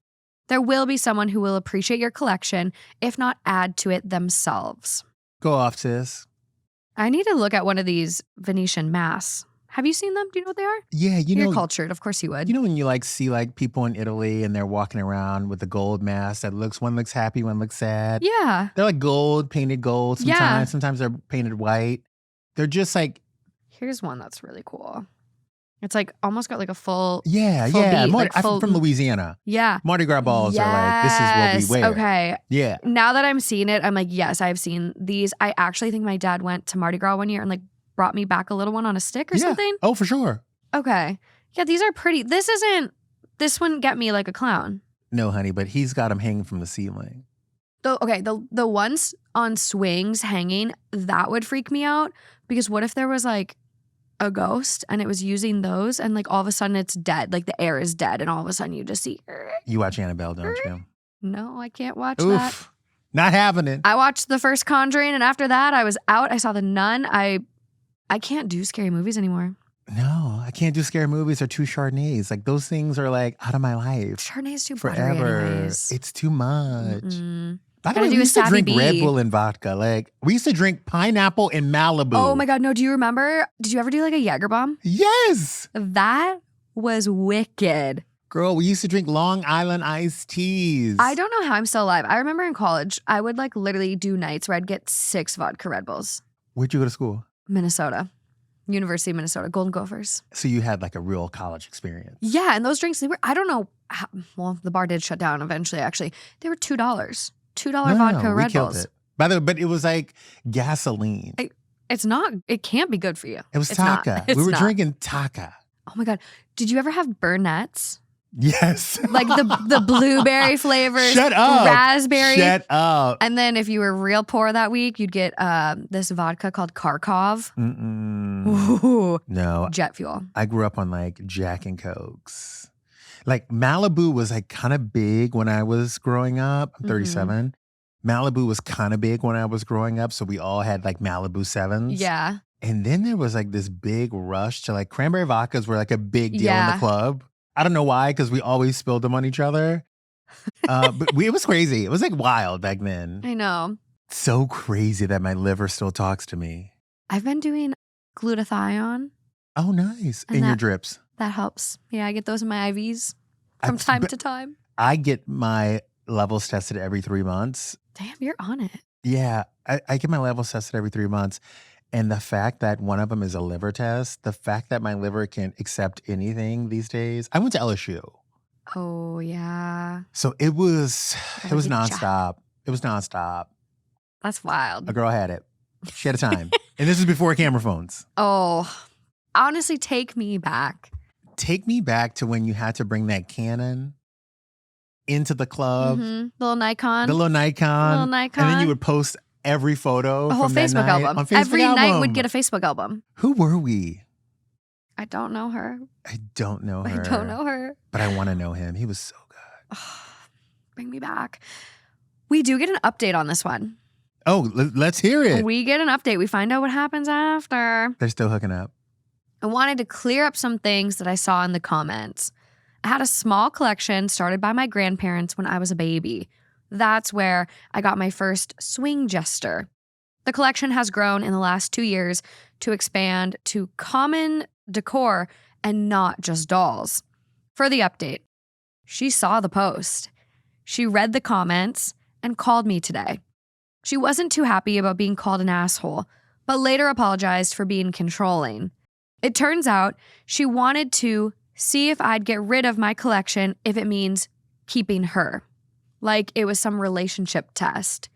There will be someone who will appreciate your collection, if not add to it themselves. Go off, sis. I need to look at one of these Venetian masks. Have you seen them? Do you know what they are? Yeah, You're cultured. Of course you would. You know when you like see like people in Italy and they're walking around with the gold mask that one looks happy, one looks sad. Yeah. They're like gold, painted gold sometimes. Yeah. Sometimes they're painted white. They're just like, Here's one that's really cool. It's like almost got like a full yeah. beat, like I'm full- from Louisiana. Yeah. Mardi Gras balls are like, this is what we wear. Okay. Yeah. Now that I'm seeing it, I'm like, yes, I've seen these. I actually think my dad went to Mardi Gras one year and like brought me back a little one on a stick or Yeah. something. Oh, for sure. Okay. Yeah, these are pretty. This wouldn't get me like a clown. No, honey, but he's got them hanging from the ceiling. The ones on swings hanging, that would freak me out because what if there was like a ghost and it was using those and like all of a sudden it's dead, like the air is dead and all of a sudden you just see. You watch Annabelle, don't you? No, I can't watch that. Oof. Not having it. I watched the first Conjuring and after that I was out. I saw The Nun. I can't do scary movies anymore. No, I can't do scary movies or two Chardonnays. Like those things are like out of my life. Chardonnay's too Forever. buttery anyways. It's too much. Mm-mm. By the Gotta way, do we a used to Savvy drink Red Bee. Bull and vodka. Like we used to drink pineapple in Malibu. Oh my God, no, do you remember? Did you ever do like a Jaeger bomb? Yes. That was wicked. Girl, we used to drink Long Island iced teas. I don't know how I'm still alive. I remember in college, I would like literally do nights where I'd get 6 vodka Red Bulls. Where'd you go to school? Minnesota. University of Minnesota. Golden Gophers. So you had like a real college experience. Yeah, and those drinks, they were, I don't know, how, well, the bar did shut down eventually actually. They were $2. $2 vodka we Red killed Bulls. it. By the way, but it was like gasoline. It's not, it can't be good for you. It was It's not. Taka. It's We were not. drinking Taka. Oh my God. Did you ever have Burnett's? Yes. Like the blueberry flavors. Shut up. Raspberry. Shut up. And then if you were real poor that week, you'd get this vodka called Kharkov. Ooh, No. jet fuel. I grew up on like Jack and Cokes. Like Malibu was like kind of big when I was growing up. I'm 37. Malibu was kind of big when I was growing up. So we all had like Malibu 7s. Yeah. And then there was like this big rush to like cranberry vodkas were like a big deal in the club. I don't know why, because we always spilled them on each other. But it was crazy. It was like wild back then. I know. So crazy that my liver still talks to me. I've been doing glutathione. Oh, nice. And in your drips. That helps. Yeah, I get those in my IVs from time to time. I get my levels tested every 3 months. Damn, you're on it. Yeah, I get my levels tested every 3 months. And the fact that one of them is a liver test, the fact that my liver can accept anything these days. I went to LSU. Oh, yeah. So it was nonstop. It was nonstop. That's wild. A girl had it. She had a time. And this is before camera phones. Oh, honestly, take me back. Take me back to when you had to bring that Canon into the club. Little Nikon. The little Nikon. And then you would post every photo a whole from that Facebook night album. on Facebook Every album. night would get a Facebook album. Who were we? I don't know her. I don't know her. I don't know her. But I want to know him. He was so good. Bring me back. We do get an update on this one. Oh, let's hear it. We get an update. We find out what happens after. They're still hooking up. I wanted to clear up some things that I saw in the comments. I had a small collection started by my grandparents when I was a baby. That's where I got my first swing jester. The collection has grown in the last 2 years to expand to common decor and not just dolls. For the update, she saw the post. She read the comments and called me today. She wasn't too happy about being called an asshole, but later apologized for being controlling. It turns out she wanted to see if I'd get rid of my collection if it means keeping her. Like it was some relationship test.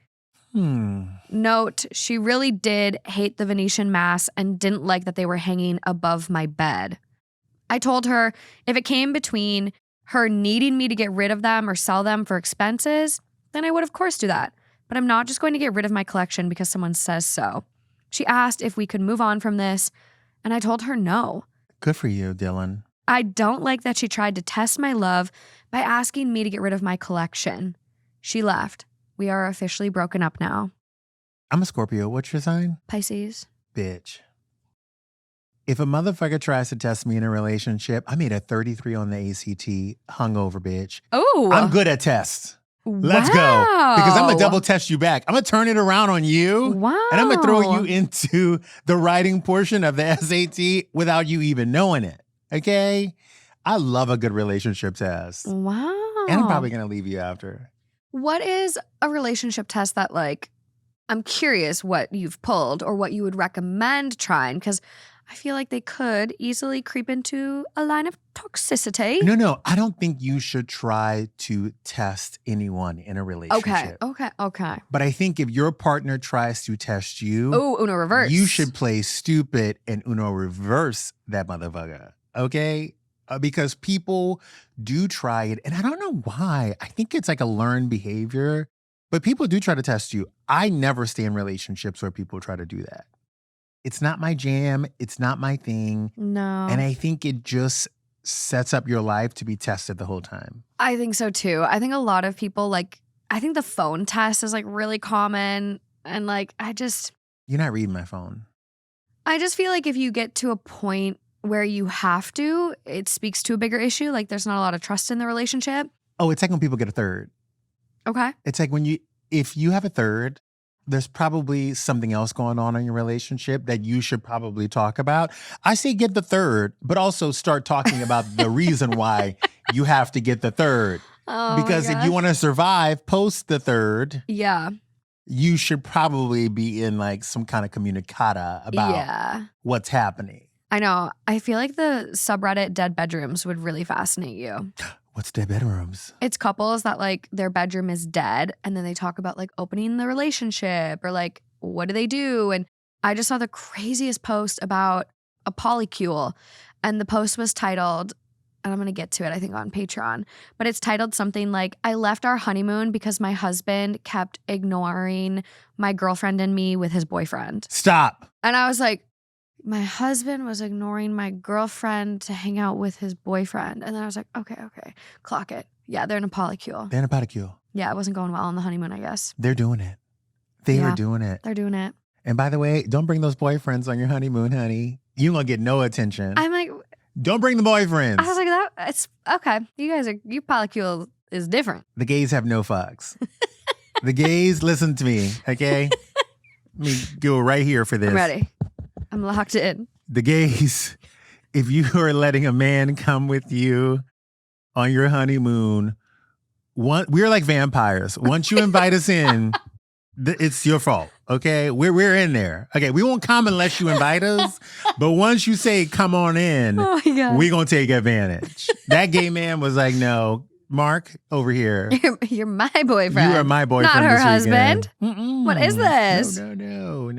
Note, she really did hate the Venetian mass and didn't like that they were hanging above my bed. I told her if it came between her needing me to get rid of them or sell them for expenses, then I would of course do that. But I'm not just going to get rid of my collection because someone says so. She asked if we could move on from this, and I told her no. Good for you, Dylan. I don't like that she tried to test my love by asking me to get rid of my collection. She left. We are officially broken up now. I'm a Scorpio. What's your sign? Pisces. Bitch. If a motherfucker tries to test me in a relationship, I made a 33 on the ACT, hungover bitch. Oh. I'm good at tests. Let's go. Because I'm going to double test you back. I'm going to turn it around on you. Wow. And I'm going to throw you into the writing portion of the SAT without you even knowing it. Okay? I love a good relationship test. Wow. And I'm probably going to leave you after. What is a relationship test that, like, I'm curious what you've pulled or what you would recommend trying, because I feel like they could easily creep into a line of toxicity. No. I don't think you should try to test anyone in a relationship. Okay. But I think if your partner tries to test you, Uno reverse. You should play stupid and Uno reverse that motherfucker. Okay? Because people do try it. And I don't know why. I think it's like a learned behavior. But people do try to test you. I never stay in relationships where people try to do that. It's not my jam. It's not my thing. No. And I think it just sets up your life to be tested the whole time. I think so too. I think a lot of people I think the phone test is like really common. And You're not reading my phone. I just feel like if you get to a point where you have to, it speaks to a bigger issue. Like there's not a lot of trust in the relationship. Oh, it's like when people get a third. Okay. It's like if you have a third, there's probably something else going on in your relationship that you should probably talk about. I say get the third, but also start talking about the reason why you have to get the third. Oh, because if you want to survive post the third, yeah, you should probably be in like some kind of communicata about what's happening. I know. I feel like the subreddit dead bedrooms would really fascinate you. What's dead bedrooms? It's couples that like their bedroom is dead and then they talk about like opening the relationship or like what do they do? And I just saw the craziest post about a polycule and the post was titled, and I'm going to get to it, I think, on Patreon. But it's titled something like, I left our honeymoon because my husband kept ignoring my girlfriend and me with his boyfriend. Stop. And I was like, my husband was ignoring my girlfriend to hang out with his boyfriend. And then I was like, okay, clock it. Yeah, they're in a polycule. They're in a polycule. Yeah, it wasn't going well on the honeymoon, I guess. They're doing it. They are doing it. They're doing it. And by the way, don't bring those boyfriends on your honeymoon, honey. You won't get no attention. I'm like, don't bring the boyfriends. I was like, it's okay. Your polycule is different. The gays have no fucks. The gays, listen to me, okay? Let me go right here for this. I'm ready. I'm locked in. The gays, if you are letting a man come with you on your honeymoon, we're like vampires. Once you invite us in, it's your fault, okay? We're in there. Okay, we won't come unless you invite us, but once you say, come on in, Oh my God. we're going to take advantage. That gay man was like, no, Mark, over here. You're my boyfriend. You are my boyfriend. Not her this husband. weekend. What is this? No.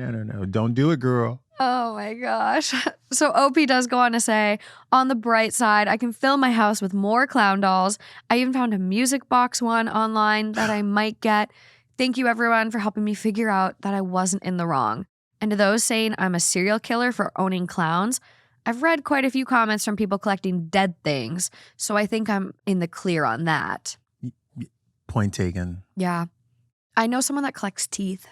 Don't do it, girl. Oh my gosh. So OP does go on to say, on the bright side, I can fill my house with more clown dolls. I even found a music box one online that I might get. Thank you everyone for helping me figure out that I wasn't in the wrong. And to those saying I'm a serial killer for owning clowns, I've read quite a few comments from people collecting dead things. So I think I'm in the clear on that. Point taken. Yeah. I know someone that collects teeth.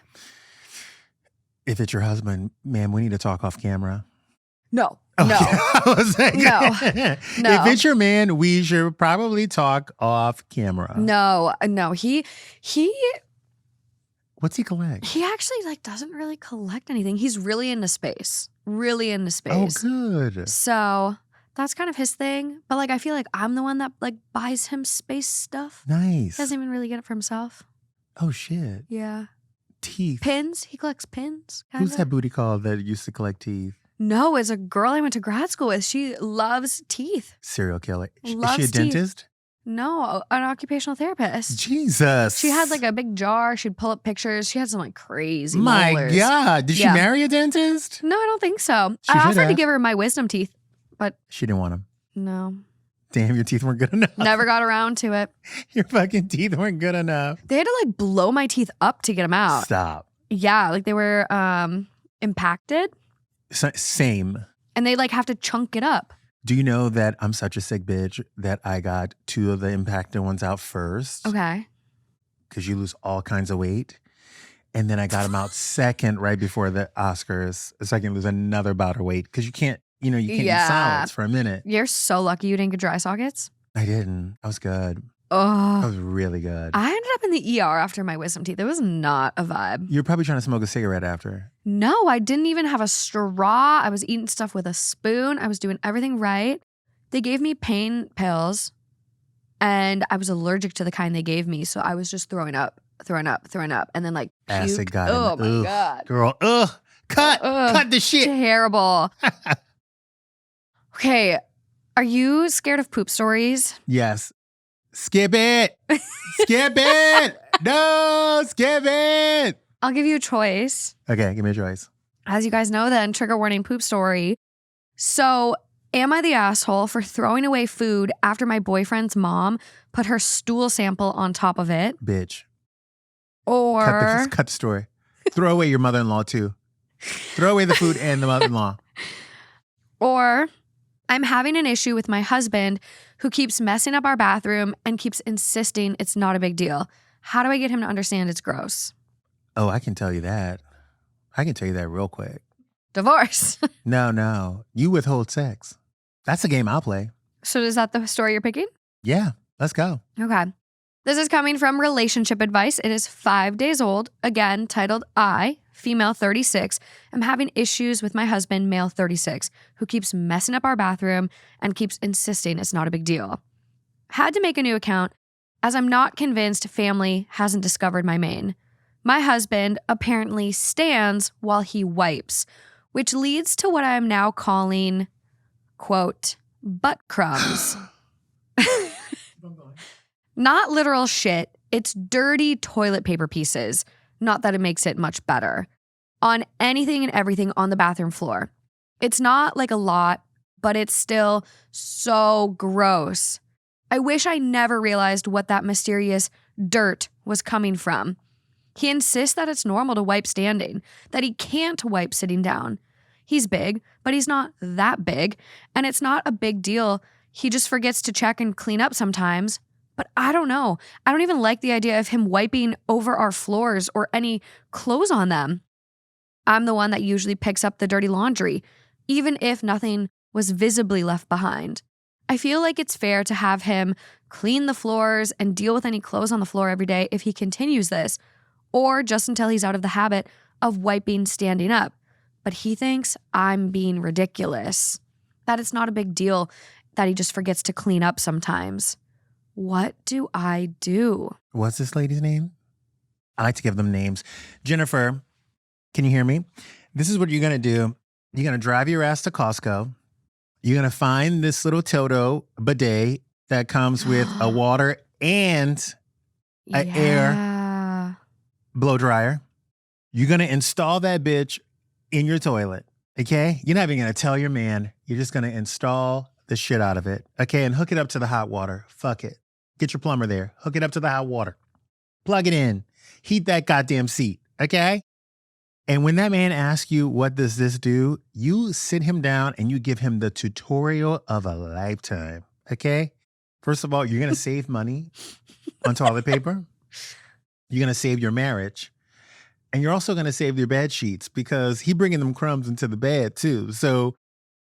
If it's your husband, ma'am, we need to talk off camera. No. Okay. No. I was like, No. If it's your man, we should probably talk off camera. No. He What's he collect? He actually doesn't really collect anything. He's really into space. Really into Oh, space. good. So that's kind of his thing. But I feel like I'm the one that buys him space stuff. Nice. He doesn't even really get it for himself. Oh, shit. Yeah. Teeth. Pins. He collects pins. Who's Kinda. that booty call that used to collect teeth? No, it's a girl I went to grad school with. She loves teeth. Serial killer. Is Loves she a teeth. dentist? No, an occupational therapist. Jesus. She had a big jar. She'd pull up pictures. She had some crazy My molars. God. Did she Yeah. marry a dentist? No, I don't think so. She I should offered to have. give her my wisdom teeth, but She didn't want them. no. Damn, your teeth weren't good enough. Never got around to it. Your fucking teeth weren't good enough. They had to blow my teeth up to get them out. Stop. Yeah, they were impacted Same. and they have to chunk it up. Do you know that I'm such a sick bitch that I got 2 of the impacted ones out first? Okay. Because you lose all kinds of weight. And then I got them out second right before the Oscars so I can lose another bout of weight. Because you can't eat salads for a minute. You're so lucky you didn't get dry sockets. I didn't. I was good. I Oh. was really good. I ended up in the ER after my wisdom teeth. It was not a vibe. You're probably trying to smoke a cigarette after. No, I didn't even have a straw. I was eating stuff with a spoon. I was doing everything right. They gave me pain pills and I was allergic to the kind they gave me. So I was just throwing up. And then Acid puke. got in Oh the- my ugh. God. Girl, cut Ugh. the shit. Terrible. Okay. Are you scared of poop stories? Yes. Skip it. Skip it. No, skip it. I'll give you a choice. Okay, give me a choice. As you guys know, then trigger warning poop story. So, am I the asshole for throwing away food after my boyfriend's mom put her stool sample on top of it? Bitch. Or Cut the story. Throw away your mother-in-law too. Throw away the food and the mother-in-law. Or I'm having an issue with my husband who keeps messing up our bathroom and keeps insisting it's not a big deal. How do I get him to understand it's gross? Oh, I can tell you that. I can tell you that real quick. Divorce. No. You withhold sex. That's a game I'll play. So is that the story you're picking? Yeah, let's go. Okay. This is coming from Relationship Advice. It is 5 days old. Again, titled I, female 36, am having issues with my husband, male 36, who keeps messing up our bathroom and keeps insisting it's not a big deal. Had to make a new account as I'm not convinced family hasn't discovered my main. My husband apparently stands while he wipes, which leads to what I am now calling, quote, butt crumbs. Not literal shit, it's dirty toilet paper pieces. Not that it makes it much better. On anything and everything on the bathroom floor. It's not a lot, but it's still so gross. I wish I never realized what that mysterious dirt was coming from. He insists that it's normal to wipe standing, that he can't wipe sitting down. He's big, but he's not that big, and it's not a big deal. He just forgets to check and clean up sometimes. But I don't know. I don't even like the idea of him wiping over our floors or any clothes on them. I'm the one that usually picks up the dirty laundry, even if nothing was visibly left behind. I feel like it's fair to have him clean the floors and deal with any clothes on the floor every day if he continues this, or just until he's out of the habit of wiping standing up. But he thinks I'm being ridiculous, that it's not a big deal, that he just forgets to clean up sometimes. What do I do? What's this lady's name? I like to give them names. Jennifer, can you hear me? This is what you're going to do. You're going to drive your ass to Costco. You're going to find this little Toto bidet that comes with a water and an air blow dryer. You're going to install that bitch in your toilet, okay? You're not even going to tell your man. You're just going to install the shit out of it, okay? And hook it up to the hot water. Fuck it. Get your plumber there. Hook it up to the hot water. Plug it in. Heat that goddamn seat, okay? And when that man asks you, what does this do? You sit him down and you give him the tutorial of a lifetime, okay? First of all, you're going to save money on toilet paper. You're going to save your marriage. And you're also going to save your bed sheets because he bringing them crumbs into the bed too. So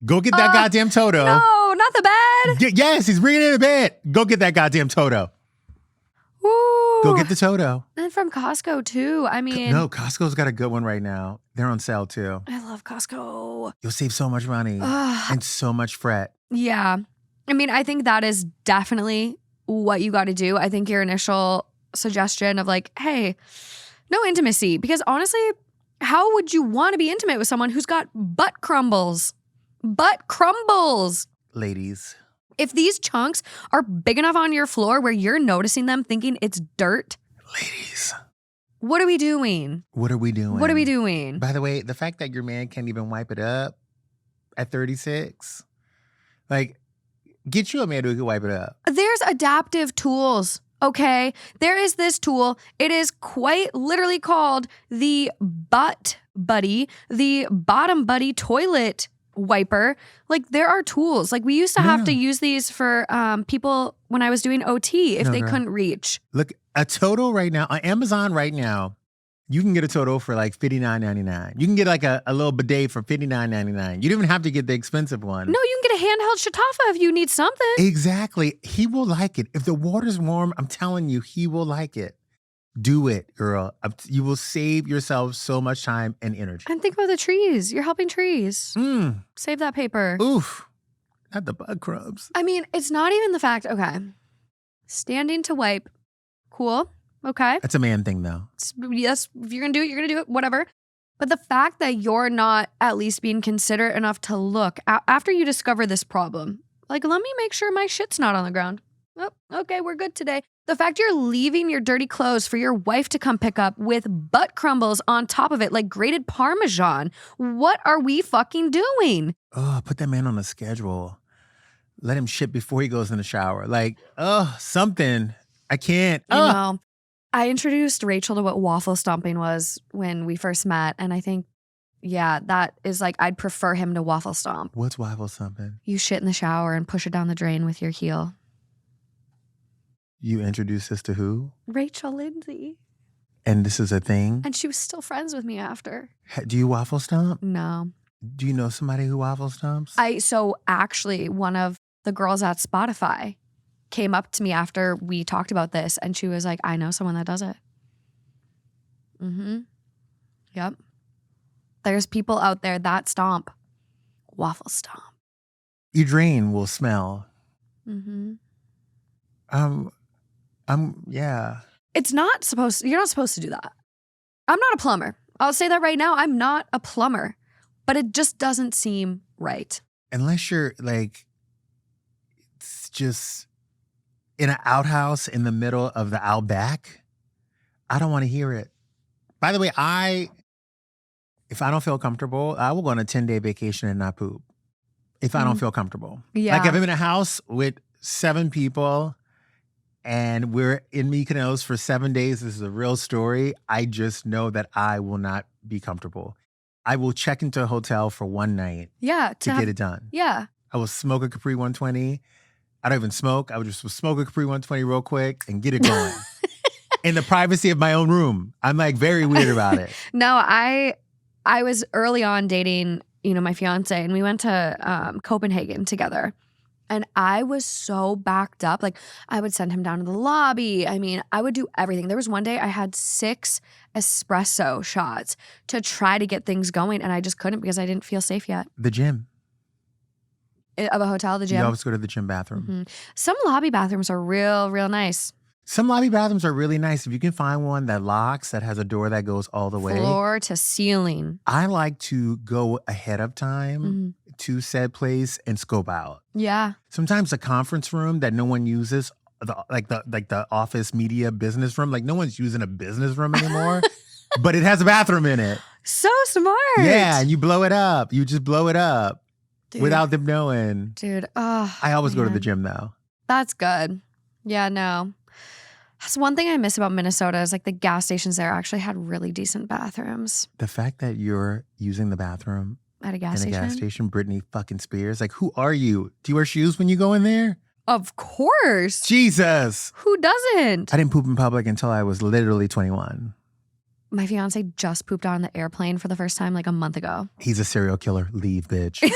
go get that goddamn Toto. No, not the bed. Yes, he's bringing it in the bed. Go get that goddamn Toto. Ooh. Go get the Toto. And from Costco too. I mean. No, Costco's got a good one right now. They're on sale too. I love Costco. You'll save so much money and so much fret. Yeah. I mean, I think that is definitely what you got to do. I think your initial suggestion of like, hey, no intimacy. Because honestly, how would you want to be intimate with someone who's got butt crumbles? Butt crumbles. Ladies. If these chunks are big enough on your floor where you're noticing them thinking it's dirt. Ladies. What are we doing? What are we doing? What are we doing? By the way, the fact that your man can't even wipe it up at 36, like, get you a man who can wipe it up. There's adaptive tools, okay? There is this tool. It is quite literally called the Butt Buddy, the Bottom Buddy toilet wiper. Like, there are tools. Like, we used to have to use these for people when I was doing OT if they couldn't reach. Look, a Toto right now, on Amazon right now, you can get a Toto for like $59.99. You can get like a little bidet for $59.99. You don't even have to get the expensive one. No, you can get a handheld Shatafa if you need something. Exactly. He will like it. If the water's warm, I'm telling you, he will like it. Do it, girl. You will save yourself so much time and energy. And think about the trees. You're helping trees. Save that paper. Oof. Not the bug crumbs. I mean, it's not even the fact, okay. Standing to wipe. Cool. Okay. That's a man thing, though. Yes, if you're going to do it, you're going to do it, whatever. But the fact that you're not at least being considerate enough to look after you discover this problem, like, let me make sure my shit's not on the ground. Oh, okay, we're good today. The fact you're leaving your dirty clothes for your wife to come pick up with butt crumbles on top of it, like grated Parmesan. What are we fucking doing? Oh, put that man on a schedule. Let him shit before he goes in the shower. Like, something. I can't. You know, I introduced Rachel to what waffle stomping was when we first met. And I think, yeah, that is like, I'd prefer him to waffle stomp. What's waffle stomping? You shit in the shower and push it down the drain with your heel. You introduced this to who? Rachel Lindsay. And this is a thing? And she was still friends with me after. Do you waffle stomp? No. Do you know somebody who waffle stomps? So actually, one of the girls at Spotify came up to me after we talked about this, and she was like, I know someone that does it. Yep. There's people out there that stomp. Waffle stomp. Your drain will smell. Yeah. It's not supposed to, you're not supposed to do that. I'm not a plumber. I'll say that right now. I'm not a plumber. But it just doesn't seem right. Unless you're like, it's just in an outhouse in the middle of the outback, I don't want to hear it. By the way, if I don't feel comfortable, I will go on a 10-day vacation and not poop. if I don't feel comfortable. Yeah. Like if I'm in a house with 7 people and we're in Mykonos for 7 days, this is a real story. I just know that I will not be comfortable. I will check into a hotel for one night to get it done. Yeah. I will smoke a Capri 120. I don't even smoke. I would just smoke a Capri 120 real quick and get it going. In the privacy of my own room. I'm like very weird about it. No, I was early on dating, my fiance, and we went to Copenhagen together. And I was so backed up. Like, I would send him down to the lobby. I mean, I would do everything. There was one day I had 6 espresso shots to try to get things going, and I just couldn't because I didn't feel safe yet. The gym. Of a hotel, the gym? You always go to the gym bathroom. Mm-hmm. Some lobby bathrooms are real, real nice. Some lobby bathrooms are really nice. If you can find one that locks, that has a door that goes all the way. Floor to ceiling. I like to go ahead of time to said place and scope out. Yeah. Sometimes a conference room that no one uses, like the office media business room, like no one's using a business room anymore, but it has a bathroom in it. So smart. Yeah, and you blow it up. You just blow it up without them knowing. Dude, I always go to the gym though. That's good. Yeah, no. That's one thing I miss about Minnesota is like the gas stations there actually had really decent bathrooms. The fact that you're using the bathroom At a gas in station? a gas station, Britney fucking Spears. Like, who are you? Do you wear shoes when you go in there? Of course. Jesus. Who doesn't? I didn't poop in public until I was literally 21. My fiance just pooped on the airplane for the first time like a month ago. He's a serial killer. Leave, bitch.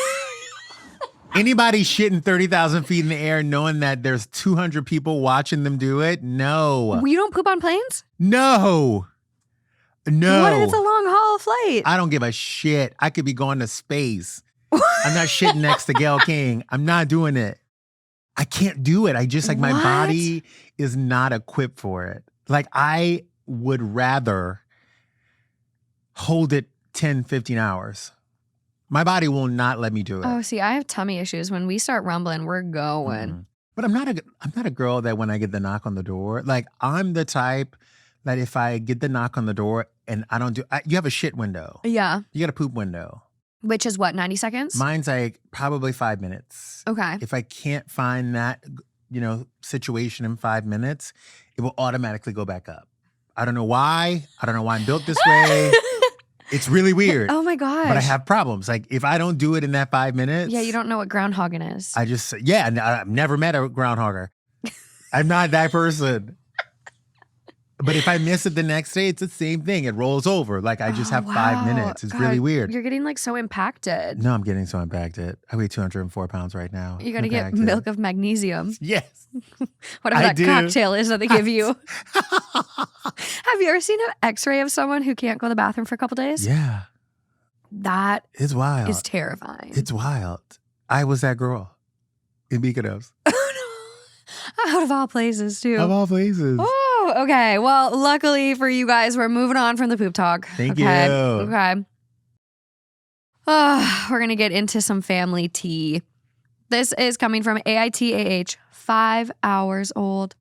Anybody shitting 30,000 feet in the air knowing that there's 200 people watching them do it? No. You don't poop on planes? No. No. What if it's a long haul flight? I don't give a shit. I could be going to space. I'm not shitting next to Gayle King. I'm not doing it. I can't do it. I just like my body is not equipped for it. Like I would rather hold it 10, 15 hours. My body will not let me do it. Oh, see, I have tummy issues. When we start rumbling, we're going. Mm-hmm. But I'm not a girl that when I get the knock on the door, like I'm the type that if I get the knock on the door and I don't you have a shit window. Yeah. You got a poop window. Which is what, 90 seconds? Mine's like probably 5 minutes. Okay. If I can't find that, situation in 5 minutes, it will automatically go back up. I don't know why. I don't know why I'm built this way. It's really weird. Oh my gosh. But I have problems. Like if I don't do it in that 5 minutes. Yeah, you don't know what groundhogging is. I've never met a groundhogger. I'm not that person. But if I miss it the next day, it's the same thing. It rolls over. Like I just have 5 minutes. It's really weird. You're getting like so impacted. No, I'm getting so impacted. I weigh 204 pounds right now. You got to get milk of magnesium. Yes. Whatever that cocktail is that they give you. Have you ever seen an x-ray of someone who can't go to the bathroom for a couple days? Yeah. That is wild. Is terrifying. It's wild. I was that girl in Mykonos. Out of all places, too. Of all places. Oh, okay. Well, luckily for you guys, we're moving on from the poop talk. Thank you. Okay. We're going to get into some family tea. This is coming from AITH, 5 hours old.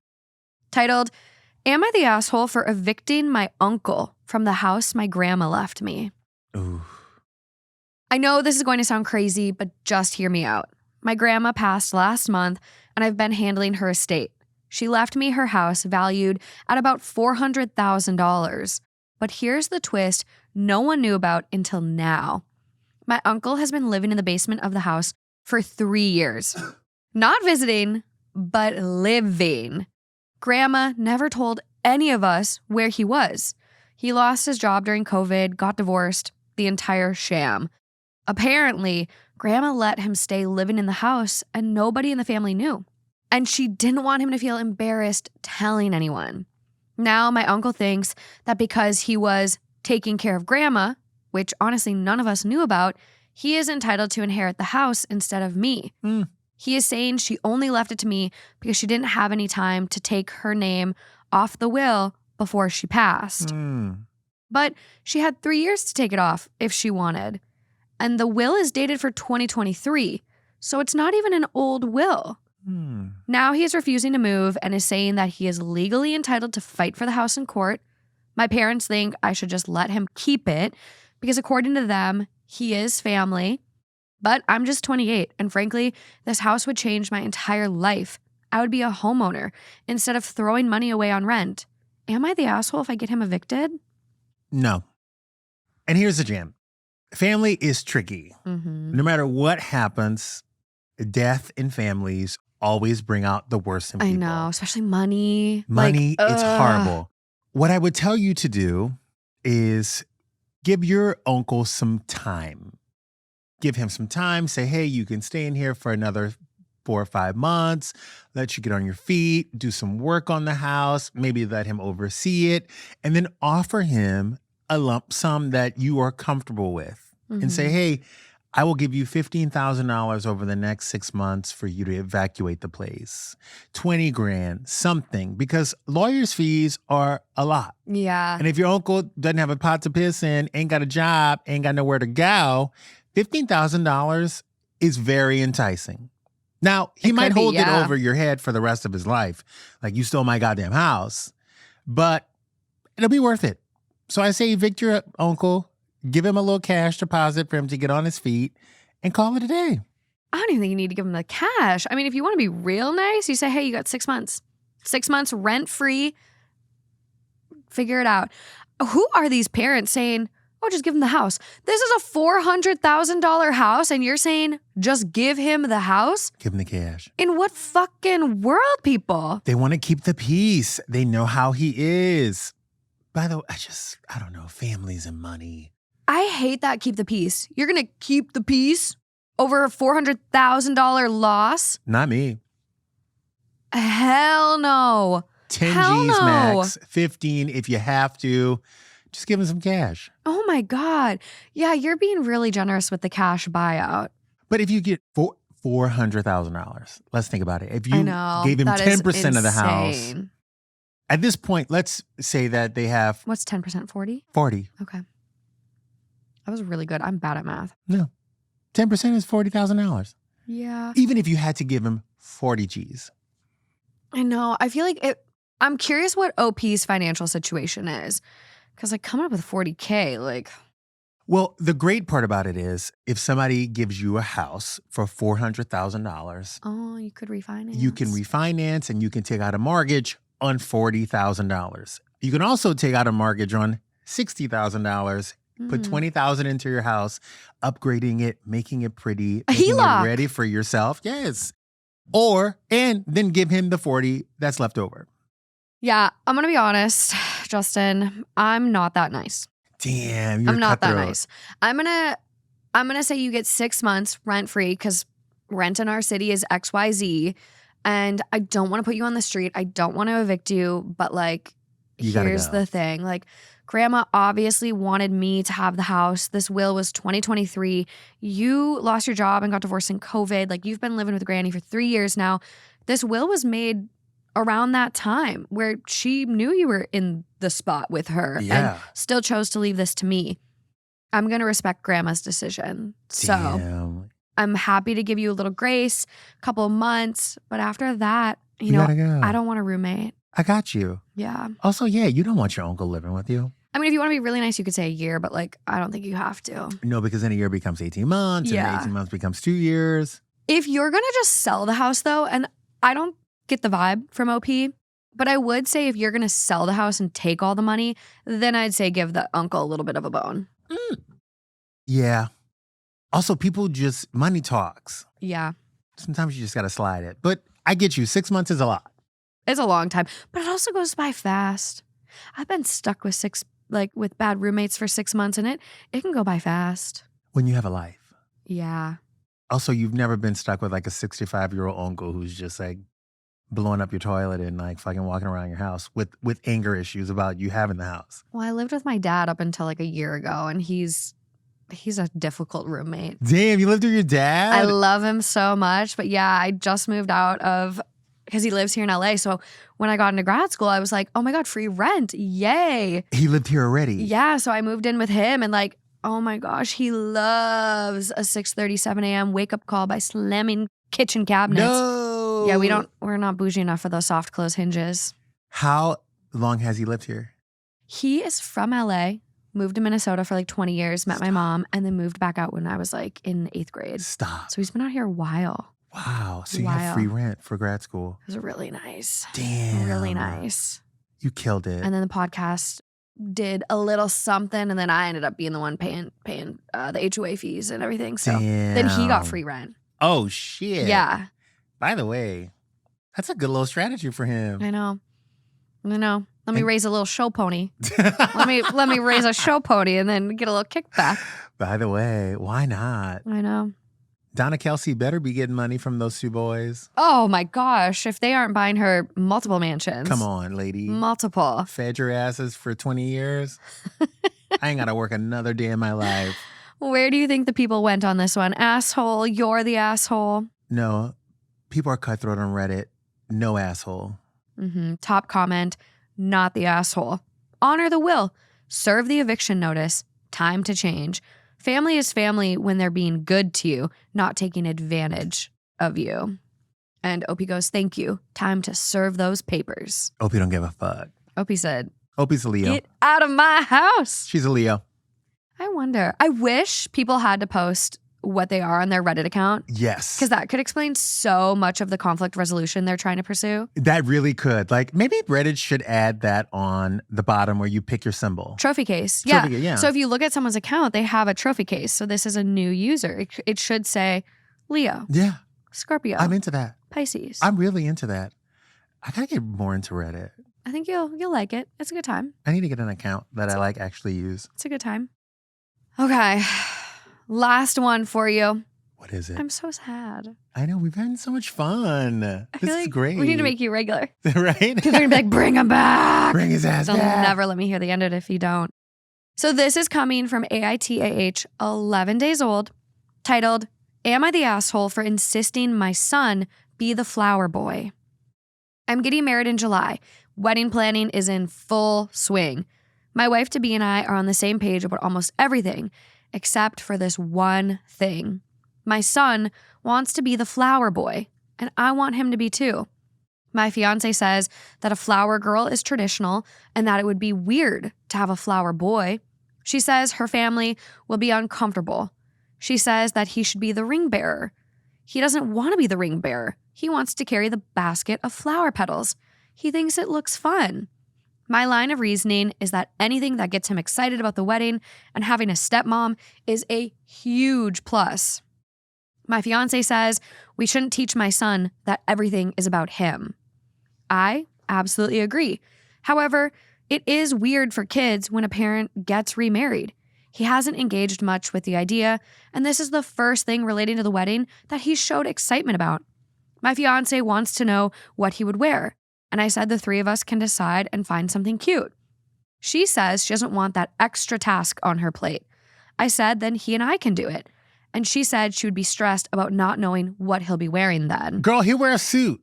Titled, Am I the asshole for evicting my uncle from the house my grandma left me? Ooh. I know this is going to sound crazy, but just hear me out. My grandma passed last month, and I've been handling her estate. She left me her house valued at about $400,000. But here's the twist no one knew about until now. My uncle has been living in the basement of the house for 3 years. Not visiting, but living. Grandma never told any of us where he was. He lost his job during COVID, got divorced, the entire sham. Apparently, Grandma let him stay living in the house and nobody in the family knew. And she didn't want him to feel embarrassed telling anyone. Now my uncle thinks that because he was taking care of Grandma, which honestly none of us knew about, he is entitled to inherit the house instead of me. He is saying she only left it to me because she didn't have any time to take her name off the will before she passed. But she had 3 years to take it off if she wanted. And the will is dated for 2023, so it's not even an old will. Now he is refusing to move and is saying that he is legally entitled to fight for the house in court. My parents think I should just let him keep it because according to them, he is family. But I'm just 28, and frankly, this house would change my entire life. I would be a homeowner instead of throwing money away on rent. Am I the asshole if I get him evicted? No. And here's the jam. Family is tricky. No matter what happens, death in families always bring out the worst in people. I know, especially money. Money, Like, it's horrible. What I would tell you to do is give your uncle some time. Give him some time. Say, hey, you can stay in here for another 4 or 5 months. Let you get on your feet. Do some work on the house. Maybe let him oversee it. And then offer him a lump sum that you are comfortable with. And say, hey, I will give you $15,000 over the next 6 months for you to evacuate the place. 20 grand, something. Because lawyers' fees are a lot. Yeah. And if your uncle doesn't have a pot to piss in, ain't got a job, ain't got nowhere to go, $15,000 is very enticing. Now, he might hold it over your head for the rest of his life. Like, you stole my goddamn house. But it'll be worth it. So I say evict your uncle, give him a little cash deposit for him to get on his feet, and call it a day. I don't even think you need to give him the cash. I mean, if you want to be real nice, you say, hey, you got 6 months. 6 months rent-free. Figure it out. Who are these parents saying, oh, just give him the house? This is a $400,000 house, and you're saying just give him the house? Give him the cash. In what fucking world, people? They want to keep the peace. They know how he is. By the way, I don't know, families and money. I hate that keep the peace. You're going to keep the peace over a $400,000 loss? Not me. Hell no. 10 Hell G's no. max, 15 if you have to. Just give him some cash. Oh my God. Yeah, you're being really generous with the cash buyout. But if you get $400,000, let's think about it. If you I know, gave him that is 10% of the house, insane. at this point, let's say that they have What's 10%? 40? 40. Okay. That was really good. I'm bad at math. No. 10% is $40,000. Yeah. Even if you had to give him 40 G's. I know. I feel like I'm curious what OP's financial situation is. Because like coming up with 40K, like. Well, the great part about it is if somebody gives you a house for $400,000. Oh, you could refinance. You can refinance and you can take out a mortgage on $40,000. You can also take out a mortgage on $60,000. Put $20,000 into your house, upgrading it, making it pretty, making it ready for yourself. Yes. And then give him the 40 that's left over. Yeah, I'm going to be honest, Justin. I'm not that nice. Damn, you're I'm not that cutthroat. nice. I'm gonna say you get 6 months rent free because rent in our city is XYZ. And I don't want to put you on the street. I don't want to evict you, but like here's the thing. Like grandma obviously wanted me to have the house. This will was 2023. You lost your job and got divorced in COVID. Like you've been living with Granny for 3 years now. This will was made around that time where she knew you were in the spot with her and still chose to leave this to me. I'm going to respect grandma's decision. So I'm happy to give you a little grace, a couple of months. But after that, you know, I don't want a roommate. I got you. Yeah. Also, you don't want your uncle living with you. I mean, if you want to be really nice, you could say a year, but like, I don't think you have to. No, because then a year becomes 18 months and 18 months becomes 2 years. If you're going to just sell the house though, and I don't get the vibe from OP, but I would say if you're going to sell the house and take all the money, then I'd say give the uncle a little bit of a bone. Yeah. Also, money talks. Yeah. Sometimes you just got to slide it. But I get you. 6 months is a lot. It's a long time, but it also goes by fast. I've been stuck with with bad roommates for 6 months, and it can go by fast. When you have a life. Yeah. Also, you've never been stuck with like a 65-year-old uncle who's just like blowing up your toilet and like fucking walking around your house with anger issues about you having the house. Well, I lived with my dad up until like a year ago, and he's a difficult roommate. Damn, you lived with your dad? I love him so much, but yeah, I just moved out of because he lives here in LA. So when I got into grad school, I was like, oh my God, free rent. Yay. He lived here already. Yeah. So I moved in with him and like, oh my gosh, he loves a 6:37 a.m. wake up call by slamming kitchen cabinets. No. Yeah, we're not bougie enough for those soft close hinges. How long has he lived here? He is from LA, moved to Minnesota for like 20 years, met my mom, and then moved back out when I was like in 8th grade. Stop. So he's been out here a while. Wow. So you have free rent for grad school. It was really nice. Damn. Really nice. You killed it. And then the podcast did a little something, and then I ended up being the one paying the HOA fees and everything. So then he got free rent. Oh, shit. Yeah. By the way, that's a good little strategy for him. I know. Let me raise a little show pony. let me raise a show pony and then get a little kickback. By the way, why not? I know. Donna Kelsey better be getting money from those two boys. Oh my gosh. If they aren't buying her multiple mansions. Come on, lady. Multiple. Fed your asses for 20 years. I ain't got to work another day in my life. Where do you think the people went on this one? Asshole, you're the asshole. No, people are cutthroat on Reddit. No asshole. Top comment, not the asshole. Honor the will. Serve the eviction notice. Time to change. Family is family when they're being good to you, not taking advantage of you. And Opie goes, thank you. Time to serve those papers. Opie don't give a fuck. Opie said, Opie's a Leo. get out of my house. She's a Leo. I wonder. I wish people had to post what they are on their Reddit account. Yes. Because that could explain so much of the conflict resolution they're trying to pursue. That really could. Like, maybe Reddit should add that on the bottom where you pick your symbol. Trophy case. Yeah. So if you look at someone's account, they have a trophy case. So this is a new user. It should say Leo. Yeah. Scorpio. I'm into that. Pisces. I'm really into that. I gotta get more into Reddit. I think you'll like it. It's a good time. I need to get an account that I like actually use. It's a good time. Okay. Last one for you. What is it? I'm so sad. I know, we've had so much fun. This is great. We need to make you regular. Right? Because they're going to be like, bring him back. Bring his ass They'll back. never let me hear the end of it if you don't. So this is coming from AITH, 11 days old, titled, Am I the asshole for insisting my son be the flower boy? I'm getting married in July. Wedding planning is in full swing. My wife-to-be and I are on the same page about almost everything, except for this one thing. My son wants to be the flower boy, and I want him to be too. My fiance says that a flower girl is traditional and that it would be weird to have a flower boy. She says her family will be uncomfortable. She says that he should be the ring bearer. He doesn't want to be the ring bearer. He wants to carry the basket of flower petals. He thinks it looks fun. My line of reasoning is that anything that gets him excited about the wedding and having a stepmom is a huge plus. My fiance says we shouldn't teach my son that everything is about him. I absolutely agree. However, it is weird for kids when a parent gets remarried. He hasn't engaged much with the idea, and this is the first thing relating to the wedding that he showed excitement about. My fiance wants to know what he would wear, and I said the three of us can decide and find something cute. She says she doesn't want that extra task on her plate. I said then he and I can do it. And she said she would be stressed about not knowing what he'll be wearing then. Girl, he'll wear a suit.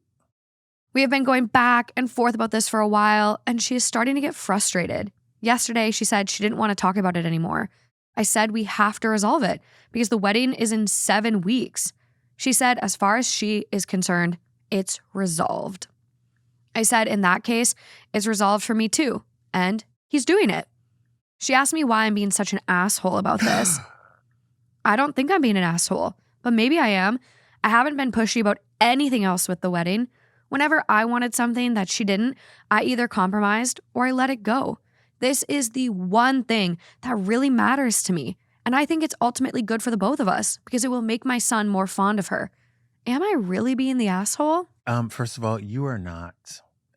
We have been going back and forth about this for a while, and she is starting to get frustrated. Yesterday, she said she didn't want to talk about it anymore. I said we have to resolve it because the wedding is in 7 weeks. She said as far as she is concerned, it's resolved. I said in that case, it's resolved for me too, and he's doing it. She asked me why I'm being such an asshole about this. I don't think I'm being an asshole, but maybe I am. I haven't been pushy about anything else with the wedding. Whenever I wanted something that she didn't, I either compromised or I let it go. This is the one thing that really matters to me, and I think it's ultimately good for the both of us because it will make my son more fond of her. Am I really being the asshole? First of all, you are not.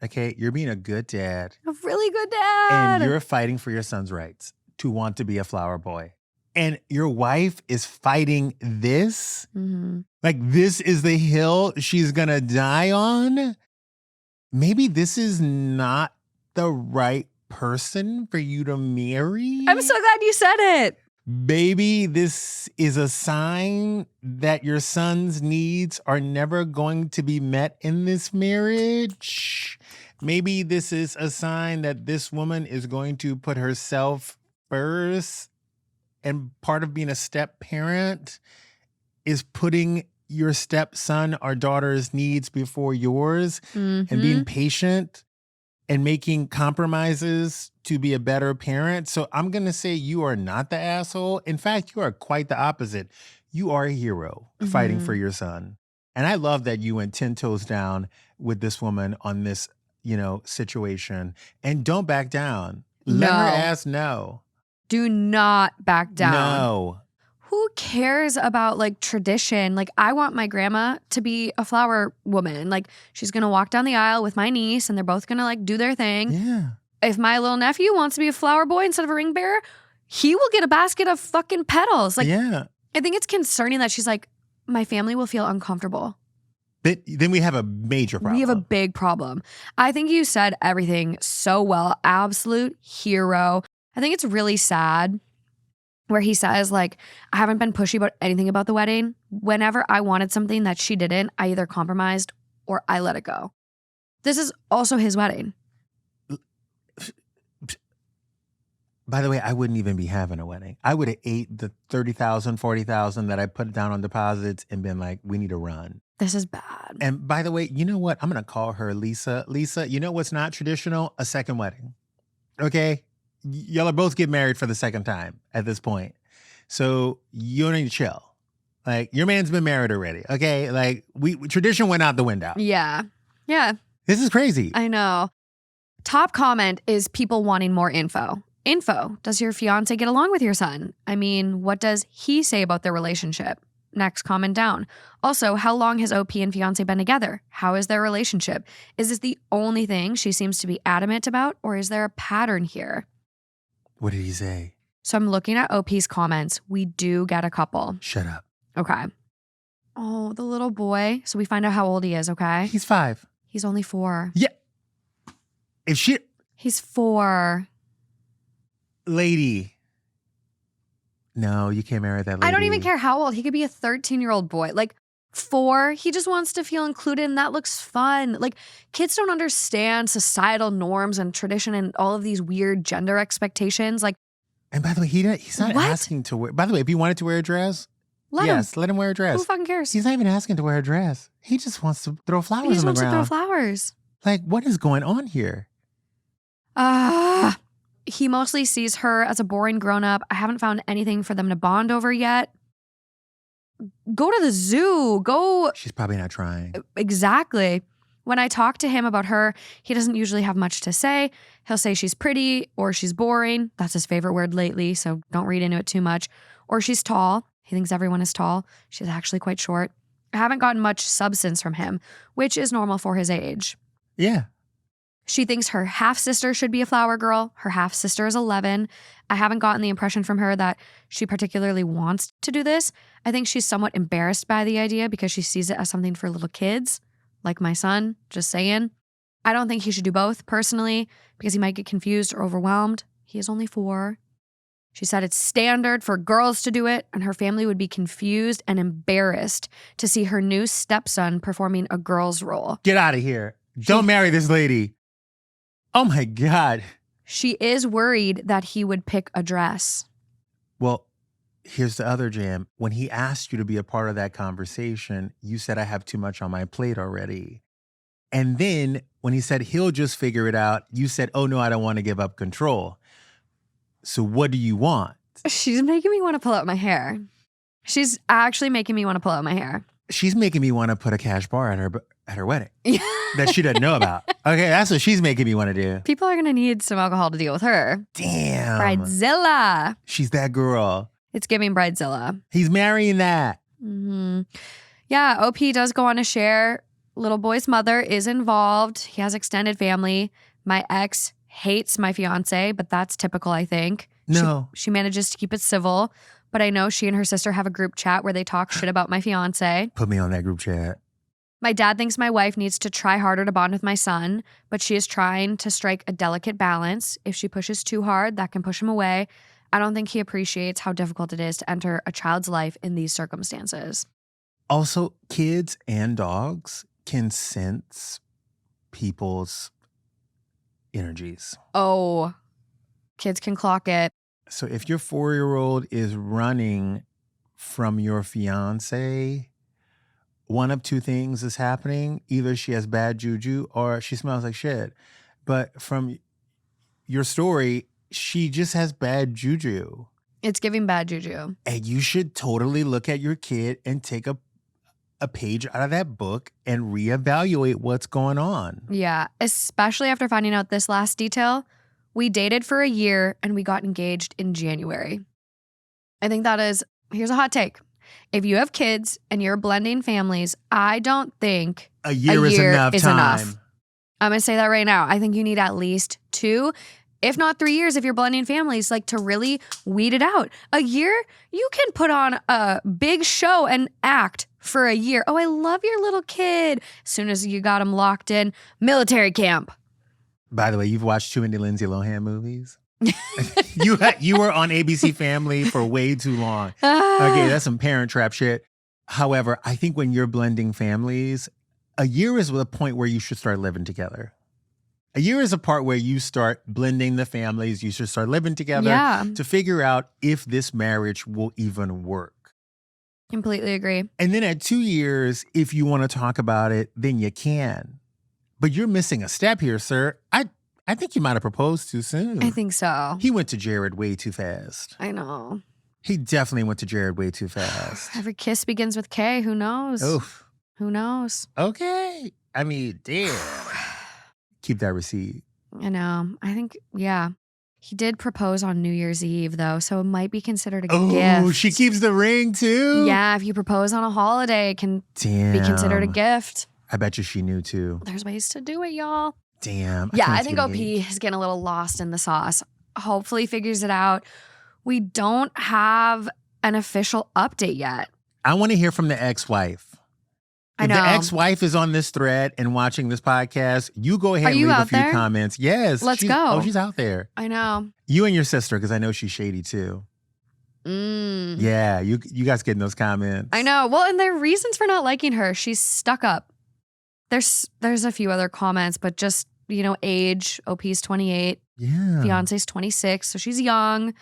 Okay, you're being a good dad. A really good dad. And you're fighting for your son's rights to want to be a flower boy. And your wife is fighting this? Mm-hmm. Like, this is the hill she's gonna die on? Maybe this is not the right person for you to marry? I'm so glad you said it. Baby, this is a sign that your son's needs are never going to be met in this marriage. Maybe this is a sign that this woman is going to put herself first. And part of being a step parent is putting your stepson or daughter's needs before yours and being patient. and making compromises to be a better parent. So I'm going to say you are not the asshole. In fact, you are quite the opposite. You are a hero fighting for your son. And I love that you went 10 toes down with this woman on this, situation. And don't back down. Let her No. ass know. Do not back down. No. Who cares about like tradition? Like, I want my grandma to be a flower woman. Like, she's gonna walk down the aisle with my niece and they're both gonna like do their thing. Yeah. If my little nephew wants to be a flower boy instead of a ring bearer, he will get a basket of fucking petals. Like, yeah. I think it's concerning that she's like, my family will feel uncomfortable. Then we have a major problem. We have a big problem. I think you said everything so well. Absolute hero. I think it's really sad where he says, like, I haven't been pushy about anything about the wedding. Whenever I wanted something that she didn't, I either compromised or I let it go. This is also his wedding. By the way, I wouldn't even be having a wedding. I would have ate the $30,000, $40,000 that I put down on deposits and been like, we need to run. This is bad. And by the way, you know what? I'm going to call her Lisa. Lisa, you know what's not traditional? A second wedding. Okay? Y'all are both getting married for the second time at this point. So you need to chill. Like, your man's been married already. Okay? Like, tradition went out the window. Yeah. Yeah. This is crazy. I know. Top comment is people wanting more info. Does your fiance get along with your son? I mean, what does he say about their relationship? Next comment down. Also, how long has OP and fiance been together? How is their relationship? Is this the only thing she seems to be adamant about, or is there a pattern here? What did he say? So I'm looking at OP's comments. We do get a couple. Shut up. Okay. Oh, the little boy. So we find out how old he is, okay? He's 5. He's only 4. Yeah. He's 4. Lady. No, you can't marry that lady. I don't even care how old. He could be a 13-year-old boy. Like, 4, he just wants to feel included and that looks fun. Like, kids don't understand societal norms and tradition and all of these weird gender expectations. Like, and by the way, he's not asking to wear. By the way, if he wanted to wear a dress, let him wear a dress. Who fucking cares? He's not even asking to wear a dress. He just wants to throw flowers He just on the wants ground. to throw flowers. Like, what is going on here? He mostly sees her as a boring grown-up. I haven't found anything for them to bond over yet. Go to the zoo. Go. She's probably not trying. Exactly. When I talk to him about her, he doesn't usually have much to say. He'll say she's pretty or she's boring. That's his favorite word lately, so don't read into it too much. Or she's tall. He thinks everyone is tall. She's actually quite short. I haven't gotten much substance from him, which is normal for his age. Yeah. She thinks her half-sister should be a flower girl. Her half-sister is 11. I haven't gotten the impression from her that she particularly wants to do this. I think she's somewhat embarrassed by the idea because she sees it as something for little kids, like my son, just saying. I don't think he should do both, personally, because he might get confused or overwhelmed. He is only 4. She said it's standard for girls to do it, and her family would be confused and embarrassed to see her new stepson performing a girl's role. Get out of here. Don't marry this lady. Oh my God. She is worried that he would pick a dress. Well, here's the other jam. When he asked you to be a part of that conversation, you said, I have too much on my plate already. And then when he said he'll just figure it out, you said, oh no, I don't want to give up control. So what do you want? She's making me want to pull out my hair. She's actually making me want to pull out my hair. She's making me want to put a cash bar at her wedding that she doesn't know about. Okay, that's what she's making me want to do. People are going to need some alcohol to deal with her. Damn. Bridezilla. She's that girl. It's giving Bridezilla. He's marrying that. Mm-hmm. Yeah, OP does go on to share. Little boy's mother is involved. He has extended family. My ex hates my fiance, but that's typical, I think. No. She manages to keep it civil. But I know she and her sister have a group chat where they talk shit about my fiance. Put me on that group chat. My dad thinks my wife needs to try harder to bond with my son, but she is trying to strike a delicate balance. If she pushes too hard, that can push him away. I don't think he appreciates how difficult it is to enter a child's life in these circumstances. Also, kids and dogs can sense people's energies. Oh, kids can clock it. So if your 4-year-old is running from your fiance, one of two things is happening. Either she has bad juju or she smells like shit. But from your story, she just has bad juju. It's giving bad juju. And you should totally look at your kid and take a page out of that book and reevaluate what's going on. Yeah, especially after finding out this last detail. We dated for a year and we got engaged in January. I think that is, here's a hot take. If you have kids and you're blending families, I don't think a year is enough time. I'm going to say that right now. I think you need at least 2, if not 3 years if you're blending families, like to really weed it out. A year, you can put on a big show and act for a year. Oh, I love your little kid. As soon as you got him locked in, military camp. By the way, you've watched too many Lindsay Lohan movies. You were on ABC Family for way too long. Okay, that's some Parent Trap shit. However, I think when you're blending families, a year is the point where you should start living together. A year is a part where you start blending the families. You should start living together to figure out if this marriage will even work. Completely agree. And then at 2 years, if you want to talk about it, then you can. But you're missing a step here, sir. I think you might have proposed too soon. I think so. He went to Jared way too fast. I know. He definitely went to Jared way too fast. Every kiss begins with K. Who knows? Oof. Who knows? Okay. I mean, damn. Keep that receipt. I know. I think, yeah. He did propose on New Year's Eve, though, so it might be considered a gift. Oh, she keeps the ring, too? Yeah, if you propose on a holiday, it can be considered a gift. I bet you she knew, too. There's ways to do it, y'all. Damn. Yeah, I think OP is getting a little lost in the sauce. Hopefully figures it out. We don't have an official update yet. I want to hear from the ex-wife. If the ex-wife is on this thread and watching this podcast, you go ahead and leave a few comments. Yes. Let's go. Oh, she's out there. I know. You and your sister, because I know she's shady too. Yeah, you guys getting those comments. I know. Well, and there are reasons for not liking her. She's stuck up. There's a few other comments, but just, age. OP's 28. Yeah. Beyonce's 26, so she's young.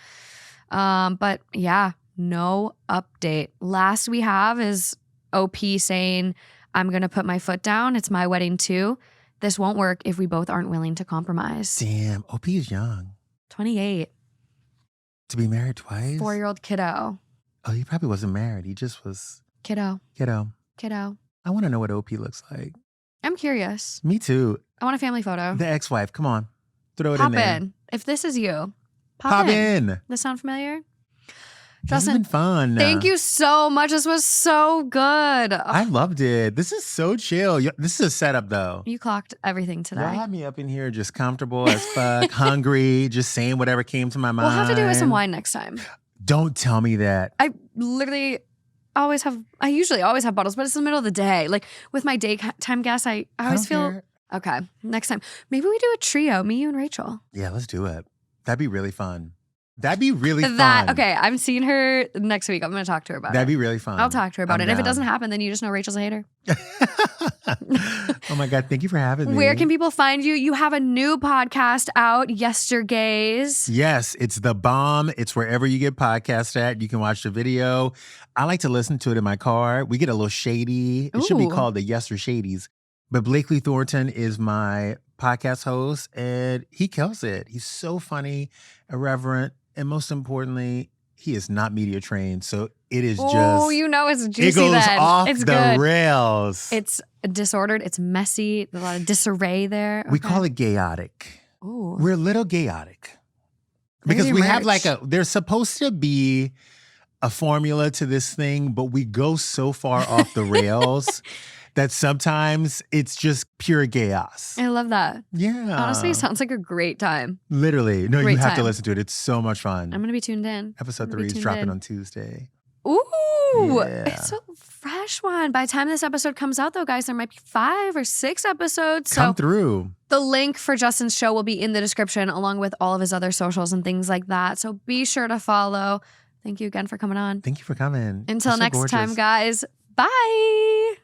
But yeah, no update. Last we have is OP saying, I'm going to put my foot down. It's my wedding too. This won't work if we both aren't willing to compromise. Damn, OP is young. 28. To be married twice? 4-year-old kiddo. Oh, he probably wasn't married. He just was... Kiddo. I want to know what OP looks like. I'm curious. Me too. I want a family photo. The ex-wife, come on. Throw it Pop in there. in. If this is you, pop in. Does sound familiar? Justin, this has been fun. Thank you so much. This was so good. I loved it. This is so chill. This is a setup, though. You clocked everything today. Y'all had me up in here just comfortable as fuck, hungry, just saying whatever came to my mind. We'll have to do with some wine next time. Don't tell me that. I usually always have bottles, but it's the middle of the day. Like with my daytime guests, I always feel... Care. Okay, next time. Maybe we do a trio, me, you, and Rachel. Yeah, let's do it. That'd be really fun. Fun. Okay, I'm seeing her next week. I'm going to talk to her about it. That'd be really fun. I'll talk to her about it. And if it doesn't happen, then you just know Rachel's a hater. Oh my God, thank you for having me. Where can people find you? You have a new podcast out, Yestergays. Yes, it's The Bomb. It's wherever you get podcasts at. You can watch the video. I like to listen to it in my car. We get a little shady. It should be called the Yester Shadies. But Blakely Thornton is my podcast host, and he kills it. He's so funny, irreverent, and most importantly, he is not media trained. So it is just... Oh, it's juicy. It goes then. off it's the good. rails. It's disordered. It's messy. There's a lot of disarray there. Okay. We call it chaotic. Ooh. We're a little chaotic. Because we have there's supposed to be a formula to this thing, but we go so far off the rails that sometimes it's just pure chaos. I love that. Yeah. Honestly, it sounds like a great time. Literally. No, you have time. to listen to it. It's so much fun. I'm going to be tuned in. Episode 3 is dropping on Tuesday. Ooh. Yeah. It's a fresh one. By the time this episode comes out, though, guys, there might be 5 or 6 episodes. Come through. The link for Justin's show will be in the description, along with all of his other socials and things like that. So be sure to follow. Thank you again for coming on. Thank you for coming. Until next time, guys. Bye.